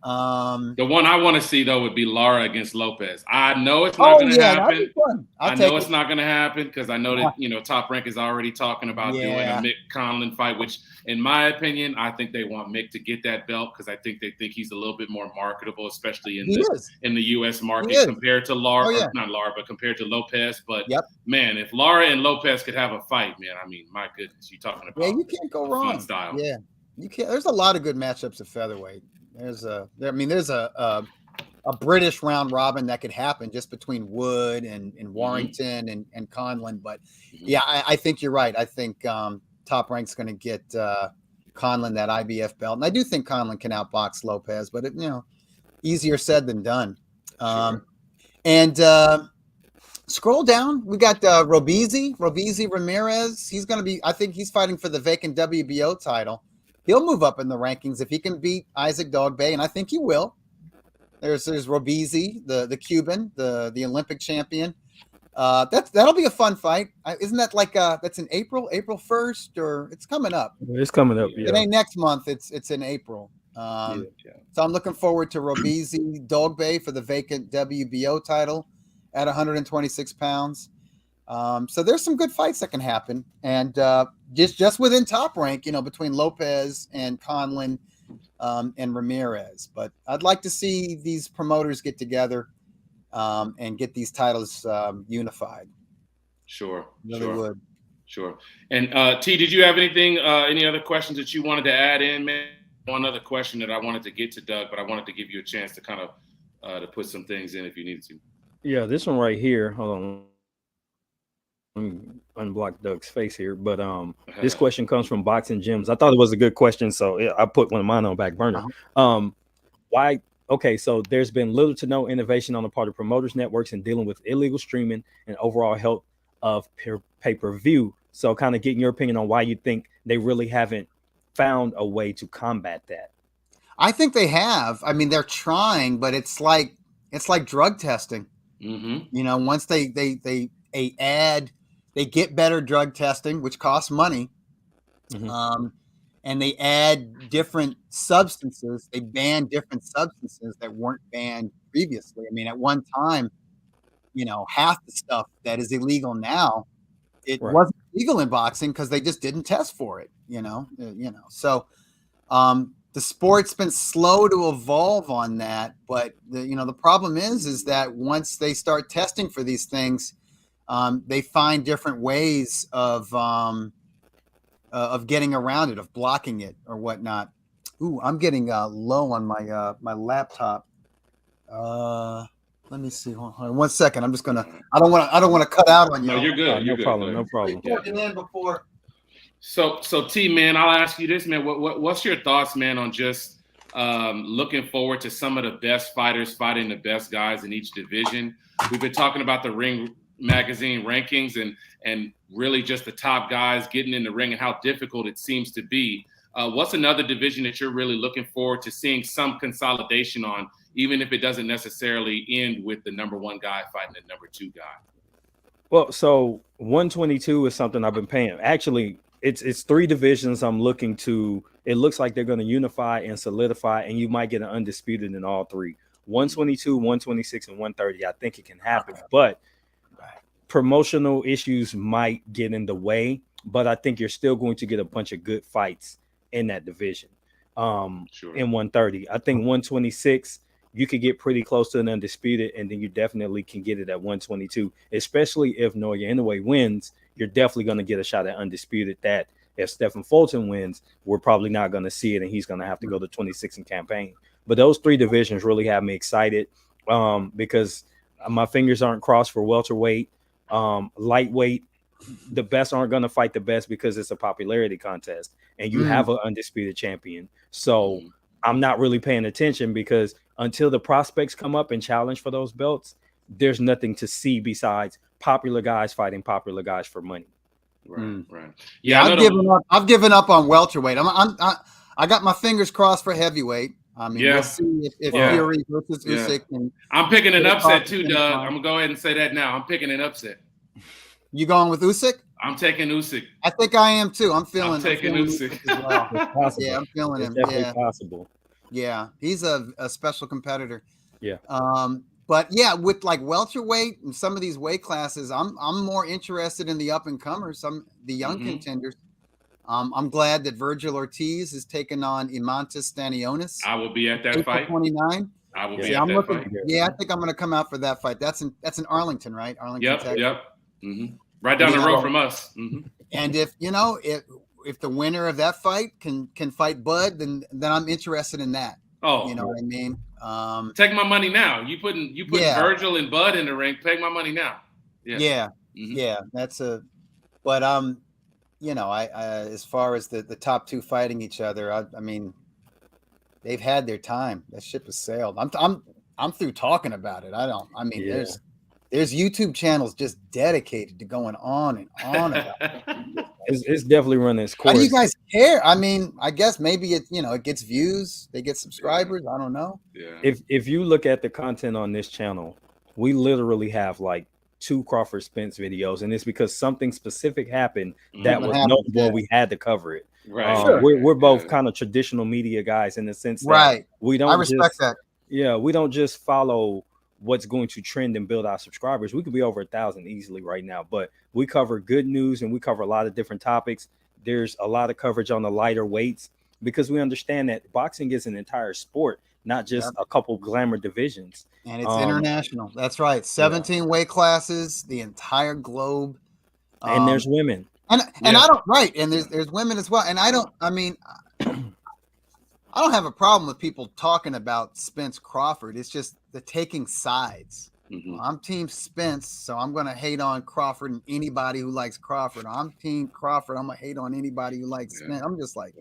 The one I want to see though would be Lara against Lopez. I know it's not going to happen. I know it's not going to happen because I know that Top Rank is already talking about doing a Mick Conlan fight, which, in my opinion, I think they want Mick to get that belt because I think they think he's a little bit more marketable, especially in the U.S. market compared to Lara. Not Lara, but compared to Lopez. But man, if Lara and Lopez could have a fight, man, I mean, my goodness, you're talking about you can't go wrong. Style. Yeah, you can't. There's a lot of good matchups at featherweight. There's a British round robin that could happen just between Wood and Warrington and Conlan. But yeah, I think you're right. I think Top Rank's going to get Conlan that IBF belt, and I do think Conlan can outbox Lopez, but easier said than done. And scroll down, we got Robeisy Ramirez. He's going to be. I think he's fighting for the vacant WBO title. He'll move up in the rankings if he can beat Isaac Dogboe, and I think he will. There's Robeisy, the Cuban, the Olympic champion. That'll be a fun fight. Isn't that like that's in April 1st, or it's coming up? It's coming up. Yeah. It ain't next month. It's in April. So I'm looking forward to Robeisy Dogboe for the vacant WBO title at 126 pounds. So there's some good fights that can happen, and just within Top Rank, between Lopez and Conlan and Ramirez. But I'd like to see these promoters get together and get these titles unified. Sure, really would. Sure. And T, did you have anything? Any other questions that you wanted to add in, man? One other question that I wanted to get to Doug, but I wanted to give you a chance to kind of to put some things in if you needed to. Yeah, this one right here. Hold on. Let me unblock Doug's face here, but this question comes from Boxing Gyms. I thought it was a good question, so I put one of mine on back burner. Why? Okay, so there's been little to no innovation on the part of promoters networks in dealing with illegal streaming and overall health of pay-per-view. So, kind of getting your opinion on why you think they really haven't found a way to combat that. I think they have. I mean, they're trying, but it's like drug testing. Once they add. They get better drug testing, which costs money, and they add different substances. They ban different substances that weren't banned previously. I mean, at one time, half the stuff that is illegal now, it wasn't legal in boxing because they just didn't test for it. So the sport's been slow to evolve on that, but the problem is that once they start testing for these things, they find different ways of getting around it, of blocking it or whatnot. Ooh, I'm getting low on my my laptop. Let me see. Hold on 1 second. I'm just gonna. I don't want to cut out on you. No, you're good. You're No good. problem. No problem. Before. So T, man, I'll ask you this, man. What's your thoughts, man, on just looking forward to some of the best fighters fighting the best guys in each division? We've been talking about the Ring Magazine rankings and really just the top guys getting in the ring and how difficult it seems to be. What's another division that you're really looking forward to seeing some consolidation on, even if it doesn't necessarily end with the number one guy fighting the number two guy? Well, so 122 is something I've been paying. Actually, it's 3 divisions I'm looking to. It looks like they're going to unify and solidify, and you might get an undisputed in all 3. 122, 126, and 130. I think it can happen, but promotional issues might get in the way. But I think you're still going to get a bunch of good fights in that division. Sure. In 130, I think 126. You could get pretty close to an undisputed, and then you definitely can get it at 122, especially if Noya Inoue wins. You're definitely going to get a shot at undisputed. That if Stephen Fulton wins, we're probably not going to see it, and he's going to have to go to 26 in campaign. But those 3 divisions really have me excited because my fingers aren't crossed for welterweight, lightweight. The best aren't going to fight the best because it's a popularity contest, and you have an undisputed champion. So I'm not really paying attention because until the prospects come up and challenge for those belts, there's nothing to see besides popular guys fighting popular guys for money. Right. Yeah, I've given up on welterweight. I got my fingers crossed for heavyweight. I mean, we'll see if Fury versus Usyk. I'm picking an upset too, Doug. I'm gonna go ahead and say that now. I'm picking an upset. You going with Usyk? I'm taking Usyk. I think I am too. I'm taking Usyk as well. Yeah, I'm feeling him. It's definitely possible. Yeah, he's a special competitor. Yeah. But yeah, with like welterweight and some of these weight classes, I'm more interested in the up and comers, the young contenders. I'm glad that Virgil Ortiz is taking on Imantas Stanionis. I will be at that April fight. 29. I will be at that fight. Yeah, I think I'm going to come out for that fight. That's in Arlington, right? Arlington, Texas. Yep. Mm-hmm. Right down the road from us. Mm-hmm. And if the winner of that fight can fight Bud, then I'm interested in that. Oh, you know what I mean? Take my money now. You put Virgil and Bud in the ring. Take my money now. Yeah. That's but I as far as the top 2 fighting each other, I mean, they've had their time. That ship has sailed. I'm through talking about it. There's YouTube channels just dedicated to going on and on about it. It's definitely running its course. How do you guys care? I mean, I guess maybe it gets views, they get subscribers. I don't know. Yeah. If you look at the content on this channel, we literally have like 2 Crawford Spence videos, and it's because something specific happened that was notable. We had to cover it. Right. We're both kind of traditional media guys in the sense that we don't. I respect that. Yeah, we don't just follow what's going to trend and build our subscribers. We could be over 1,000 easily right now, but we cover good news and we cover a lot of different topics. There's a lot of coverage on the lighter weights because we understand that boxing is an entire sport, not just a couple glamour divisions. And it's international. That's right. 17 weight classes, the entire globe. And there's women. And I don't and there's women as well. And I don't have a problem with people talking about Spence Crawford. It's just the taking sides. Mm-hmm. I'm team Spence, so I'm going to hate on Crawford and anybody who likes Crawford. I'm team Crawford. I'm going to hate on anybody who likes Spence. I'm just like,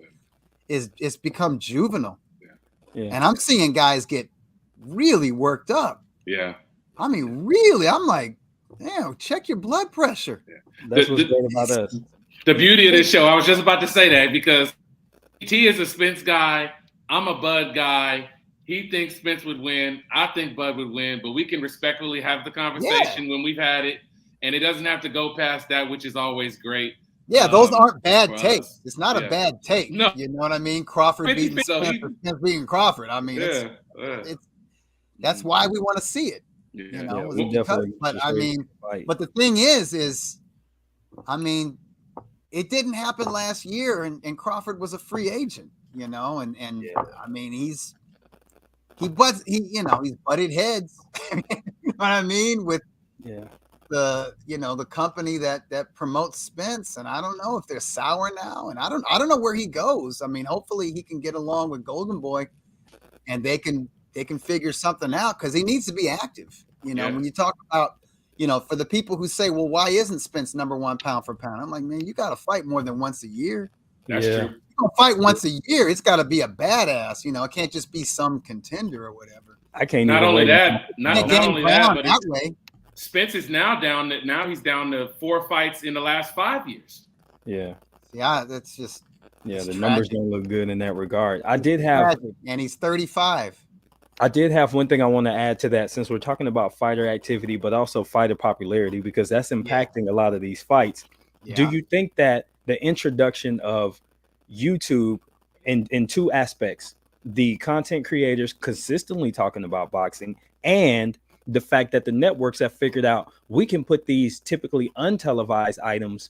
it's become juvenile. Yeah. And I'm seeing guys get really worked up. Yeah. I mean, really, I'm like, check your blood pressure. Yeah. That's what's great about us. The beauty of this show, I was just about to say that because T is a Spence guy. I'm a Bud guy. He thinks Spence would win. I think Bud would win, but we can respectfully have the conversation when we've had it, and it doesn't have to go past that, which is always great. Yeah, those aren't bad takes. It's not a bad take. No. You know what I mean? Crawford beating Spence, Spence beating Crawford. I mean, it's that's why we want to see it. Yeah. You know, we definitely but I mean, but the thing is, I mean, it didn't happen last year, and Crawford was a free agent, and I mean, he's butted heads, you know what I mean, with the company that promotes Spence, and I don't know if they're sour now, and I don't know where he goes. I mean, hopefully he can get along with Golden Boy, and they can figure something out, because he needs to be active. When you talk about, for the people who say, well, why isn't Spence number one pound for pound? I'm like, man, you got to fight more than once a year. That's true. You don't fight once a year. It's got to be a badass. It can't just be some contender or whatever. I can't. Not only that, but that way. Spence is now he's down to 4 fights in the last 5 years. Yeah, that's just the tragic. Numbers don't look good in that regard. I did have, and he's 35. I did have one thing I want to add to that, since we're talking about fighter activity, but also fighter popularity, because that's impacting a lot of these fights. Yeah. Do you think that the introduction of YouTube in two aspects, the content creators consistently talking about boxing, and the fact that the networks have figured out we can put these typically untelevised items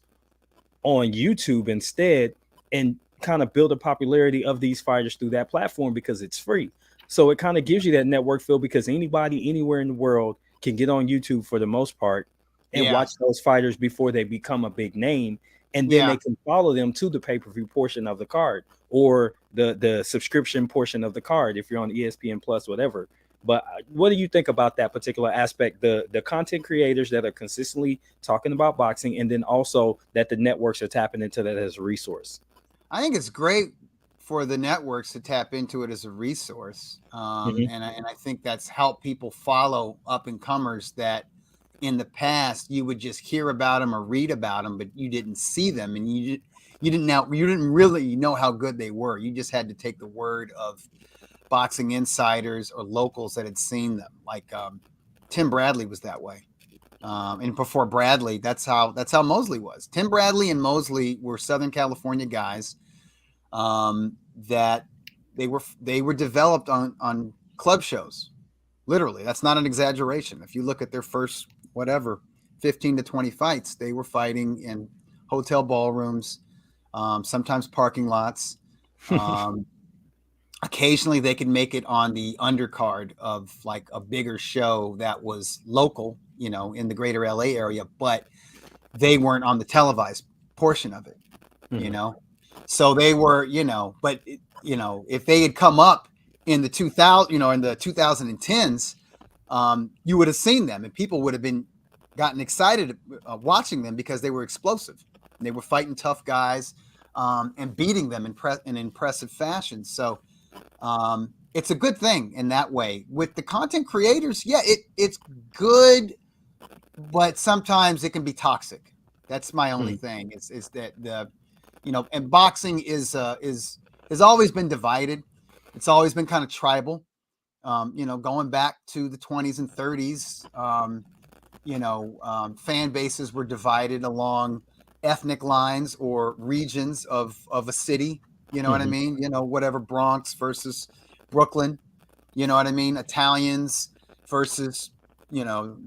on YouTube instead, and kind of build a popularity of these fighters through that platform because it's free? So it kind of gives you that network feel, because anybody anywhere in the world can get on YouTube for the most part and watch those fighters before they become a big name. And then they can follow them to the pay-per-view portion of the card, or the subscription portion of the card if you're on ESPN Plus, whatever. But what do you think about that particular aspect, the content creators that are consistently talking about boxing, and then also that the networks are tapping into that as a resource? I think it's great for the networks to tap into it as a resource. And I think that's helped people follow up and comers that in the past you would just hear about them or read about them, but you didn't see them, and you didn't really know how good they were. You just had to take the word of boxing insiders or locals that had seen them. Like Tim Bradley was that way. And before Bradley, that's how Mosley was. Tim Bradley and Mosley were Southern California guys that they were developed on club shows. Literally, that's not an exaggeration. If you look at their first 15 to 20 fights, they were fighting in hotel ballrooms, sometimes parking lots. Occasionally they could make it on the undercard of like a bigger show that was local, in the greater LA area, but they weren't on the televised portion of it, So they were, but if they had come up in the 2010s, you would have seen them, and people would have gotten excited watching them, because they were explosive. They were fighting tough guys and beating them in impressive fashion. So it's a good thing in that way. With the content creators, it's good, but sometimes it can be toxic. That's my only thing. Is that and boxing has always been divided. It's always been kind of tribal. Going back to the 20s and 30s, fan bases were divided along ethnic lines or regions of a city. You know what I mean? Whatever, Bronx versus Brooklyn. You know what I mean? Italians versus,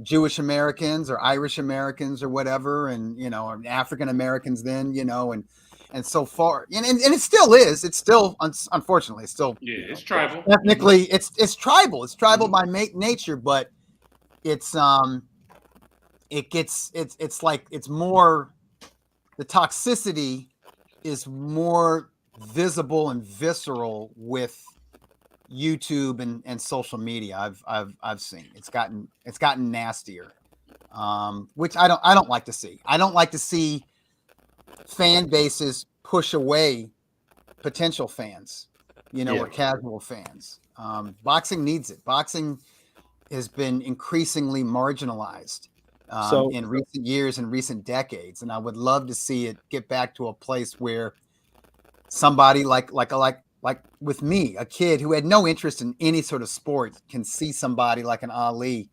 Jewish Americans or Irish Americans or whatever, and or African Americans then, and so far, and it still is. It's still, unfortunately, it's still it's tribal. Ethnically, it's tribal. It's tribal by nature, but it's it's like it's more, the toxicity is more visible and visceral with YouTube and social media. I've seen it's gotten nastier, which I don't like to see. I don't like to see fan bases push away potential fans, or casual fans. Boxing needs it. Boxing has been increasingly marginalized in recent years and recent decades, and I would love to see it get back to a place where somebody like with me, a kid who had no interest in any sort of sport, can see somebody like an Ali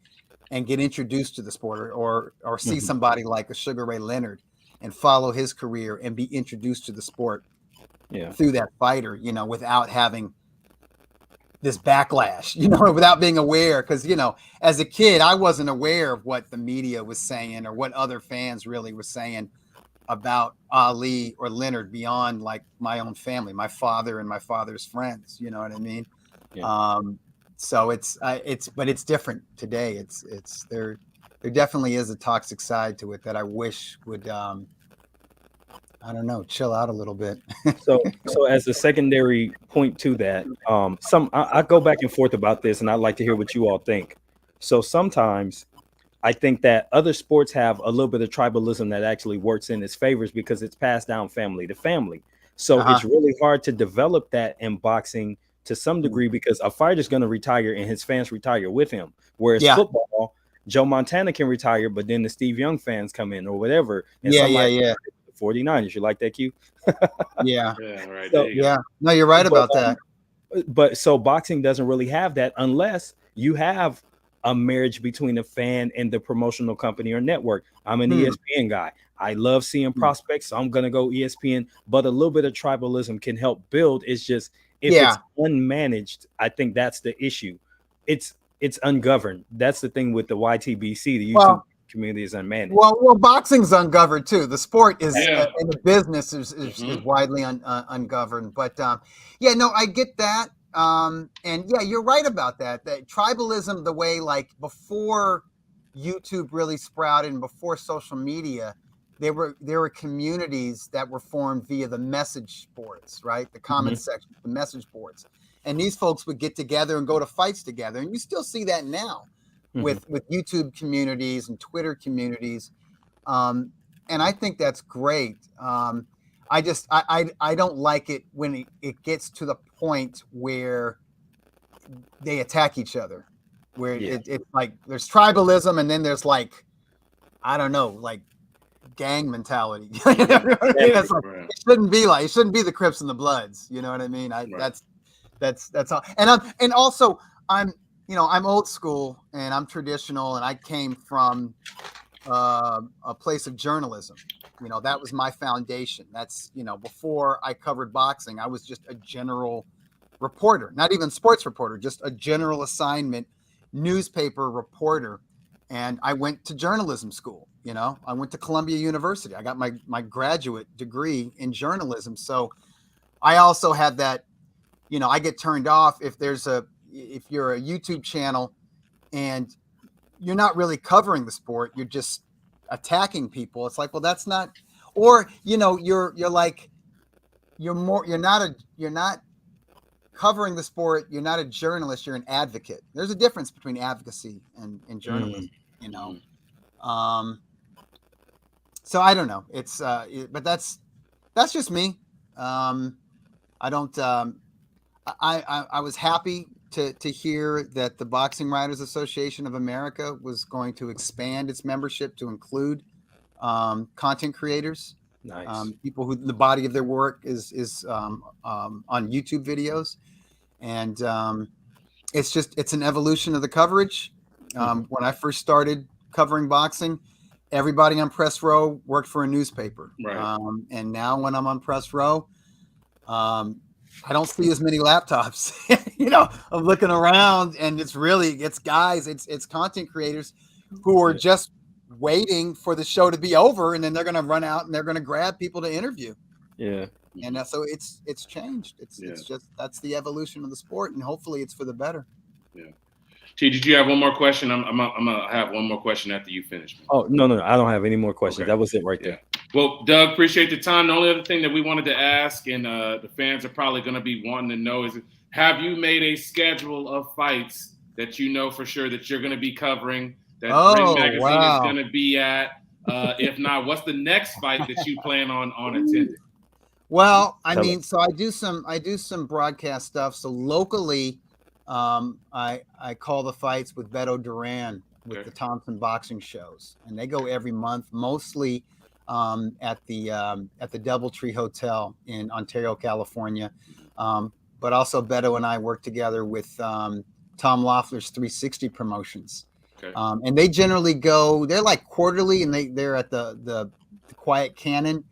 and get introduced to the sport, or see somebody like a Sugar Ray Leonard and follow his career and be introduced to the sport through that fighter, without having this backlash, without being aware. Because, as a kid, I wasn't aware of what the media was saying or what other fans really were saying about Ali or Leonard beyond like my own family, my father and my father's friends. You know what I mean? Yeah. So but it's different today. It's there definitely is a toxic side to it that I wish would, I don't know, chill out a little bit. So as a secondary point to that, I go back and forth about this, and I'd like to hear what you all think. So sometimes I think that other sports have a little bit of tribalism that actually works in its favors because it's passed down family to family. So it's really hard to develop that in boxing to some degree because a fighter's going to retire and his fans retire with him. Whereas football, Joe Montana can retire, but then the Steve Young fans come in or whatever. And the 49ers. You like that, Q? Yeah. Yeah, right. So, Yeah. No, you're right about that. But so boxing doesn't really have that unless you have a marriage between the fan and the promotional company or network. I'm an ESPN guy. I love seeing prospects, so I'm gonna go ESPN. But a little bit of tribalism can help build. It's just if it's unmanaged, I think that's the issue. It's ungoverned. That's the thing with the YTBC. The YouTube community is unmanaged. Well, boxing's ungoverned too. The sport is, and the business is widely ungoverned. But no, I get that. And yeah, you're right about that. That tribalism, the way like before YouTube really sprouted and before social media, there were communities that were formed via the message boards, right? The comment section, the message boards, and these folks would get together and go to fights together. And you still see that now with YouTube communities and Twitter communities, and I think that's great. I don't like it when it gets to the point where they attack each other, where it's like there's tribalism and then there's like, I don't know, like gang mentality. It shouldn't be the Crips and the Bloods. You know what I mean? That's all. And also I'm old school and I'm traditional and I came from a place of journalism. That was my foundation. That's, before I covered boxing, I was just a general reporter, not even sports reporter, just a general assignment newspaper reporter. And I went to journalism school. I went to Columbia University. I got my graduate degree in journalism. So I also had that, I get turned off if you're a YouTube channel and you're not really covering the sport, you're just attacking people. It's like, well, that's not, or, you're not covering the sport. You're not a journalist. You're an advocate. There's a difference between advocacy and journalism, So I don't know. It's, but that's just me. I don't, I was happy to hear that the Boxing Writers Association of America was going to expand its membership to include content creators, people who the body of their work is on YouTube videos, and it's an evolution of the coverage. When I first started covering boxing, everybody on press row worked for a newspaper, and now when I'm on press row, I don't see as many laptops. I'm looking around and it's guys, it's content creators who are just waiting for the show to be over, and then they're going to run out and they're going to grab people to interview. Yeah. And so it's changed. It's just, that's the evolution of the sport, and hopefully it's for the better. Yeah. T, did you have one more question? I'm gonna have one more question after you finish. Oh, no, I don't have any more questions. Okay. That was it right there. Well, Doug, appreciate the time. The only other thing that we wanted to ask, and the fans are probably going to be wanting to know, is have you made a schedule of fights that you know for sure that you're going to be covering, that Ring Magazine is going to be at? If not, what's the next fight that you plan on attending? Well, I mean, so I do some broadcast stuff. So locally, I call the fights with Beto Duran with the Thompson boxing shows, and they go every month, mostly at the Doubletree Hotel in Ontario, California. But also Beto and I work together with Tom Loeffler's 360 Promotions. Okay. And they generally they're like quarterly, and they're at the Quiet Cannon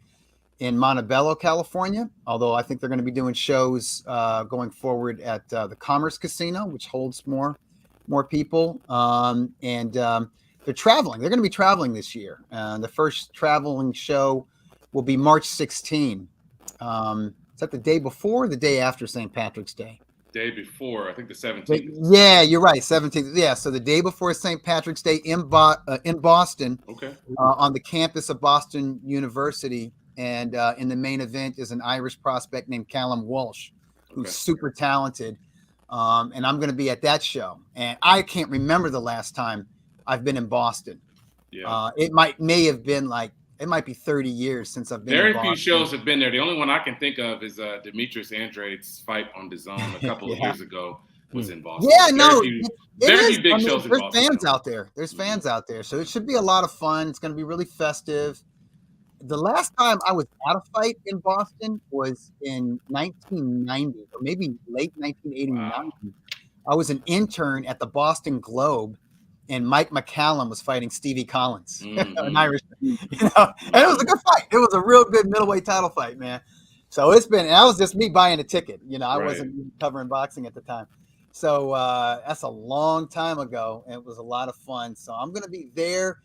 in Montebello, California. Although I think they're going to be doing shows going forward at the Commerce Casino, which holds more people. And they're traveling. They're going to be traveling this year. The first traveling show will be March 16. Is that the day before or the day after St. Patrick's Day? Day before, I think the 17th. Yeah, you're right, 17th. Yeah, so the day before St. Patrick's Day in Boston, Okay. on the campus of Boston University, and in the main event is an Irish prospect named Callum Walsh, who's super talented, and I'm going to be at that show. And I can't remember the last time I've been in Boston. Yeah. It may have been it might be 30 years since I've been Very in Boston. few shows have been there. The only one I can think of is Demetrius Andrade's fight on DAZN a couple of years ago was in Boston. Yeah, no, very few big shows in there's Boston. fans out there. There's fans out there. So it should be a lot of fun. It's going to be really festive. The last time I was at a fight in Boston was in 1990 or maybe late 1989. Wow. I was an intern at the Boston Globe, and Mike McCallum was fighting Stevie Collins, an Irish, and it was a good fight. It was a real good middleweight title fight, man. So that was just me buying a ticket. I wasn't covering boxing at the time. So that's a long time ago, and it was a lot of fun. So I'm going to be there.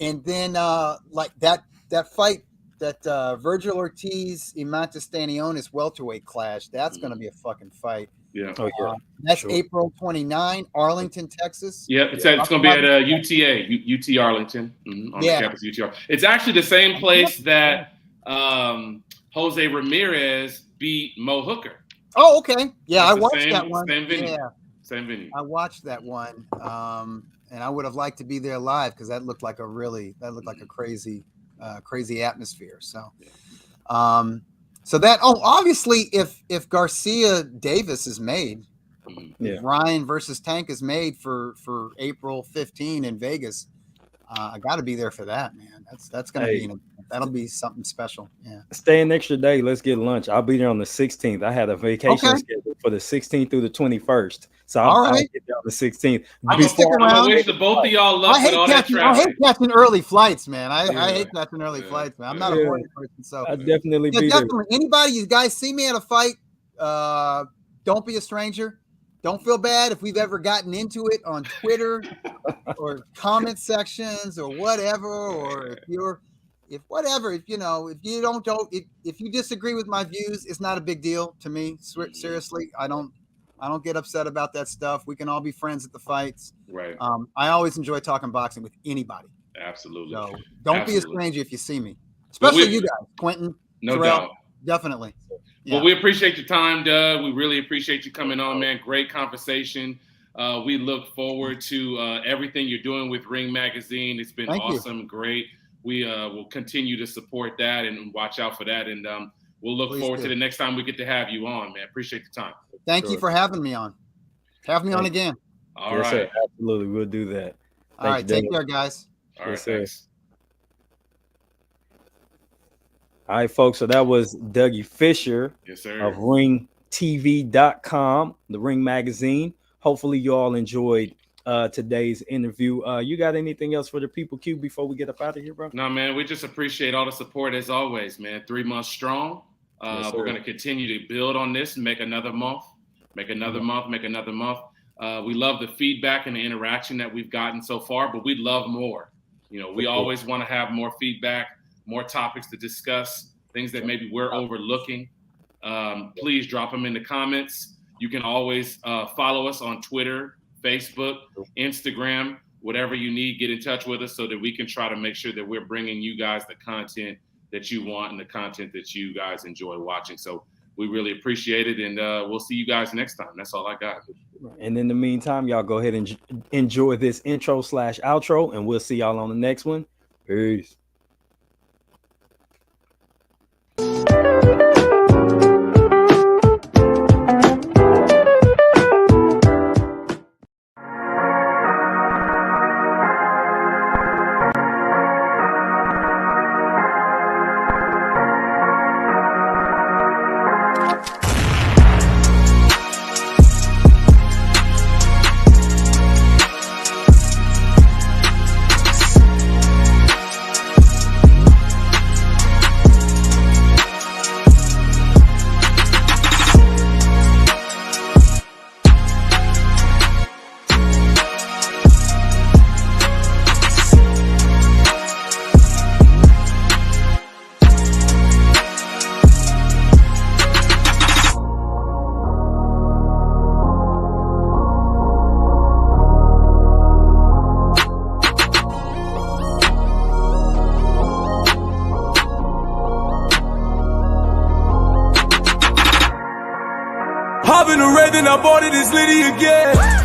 And then that fight, that Virgil Ortiz, Imanta Stanionis welterweight clash, that's going to be a fucking fight. Yeah. Oh, yeah. That's April 29, Arlington, Texas. Yep. It's going to be at UT Arlington, on the campus of UT. It's actually the same place that Jose Ramirez beat Mo Hooker. Oh, okay. Yeah, That's I watched that one. Same venue. Yeah. Same venue. I watched that one, and I would have liked to be there live because that looked like a crazy atmosphere. So, obviously, if Garcia Davis is made, if Ryan versus Tank is made for April 15 in Vegas, I got to be there for that, man. That's gonna be that'll be something special. Yeah. Stay an extra day. Let's get lunch. I'll be there on the 16th. I had a vacation scheduled for the 16th through the 21st. So I'll get there on the 16th. I can stick around. I wish both of y'all luck with all that traffic. I hate catching early flights, man. I hate catching early flights, man. I'm not a morning person, so I'll definitely be definitely. Anybody, you guys see me at a fight, don't be a stranger. Don't feel bad if we've ever gotten into it on Twitter or comment sections or whatever, or if you disagree with my views, it's not a big deal to me. Seriously, I don't get upset about that stuff. We can all be friends at the fights. Right. I always enjoy talking boxing with anybody. Absolutely. So don't be a stranger if you see me, especially you guys, Quentin. No Terrell, doubt. Definitely. Yeah. Well, we appreciate your time, Doug. We really appreciate you coming on, man. Great conversation. We look forward to everything you're doing with Ring Magazine. It's been awesome. Great. We will continue to support that and watch out for that. And we'll look forward to the next time we get to have you on, man. Appreciate the time. Thank you for having me on. Have me on again. All right. Sir. Absolutely. We'll do that. All right. Take care, guys. All right. Thanks. All right, folks. So that was Doug Fischer of RingTv.com, the Ring Magazine. Hopefully you all enjoyed today's interview. You got anything else for the people, Q, before we get up out of here, bro? No, man. We just appreciate all the support as always, man. 3 months strong. We're going to continue to build on this and make another month. We love the feedback and the interaction that we've gotten so far, but we'd love more. We always want to have more feedback, more topics to discuss, things that maybe we're overlooking. Please drop them in the comments. You can always follow us on Twitter, Facebook, Instagram, whatever you need. Get in touch with us so that we can try to make sure that we're bringing you guys the content that you want and the content that you guys enjoy watching. So we really appreciate it, and we'll see you guys next time. That's all I got. And in the meantime, y'all go ahead and enjoy this intro/outro, and we'll see y'all on the next one. Peace. Hopping the red, then I bought it, it's Liddy again.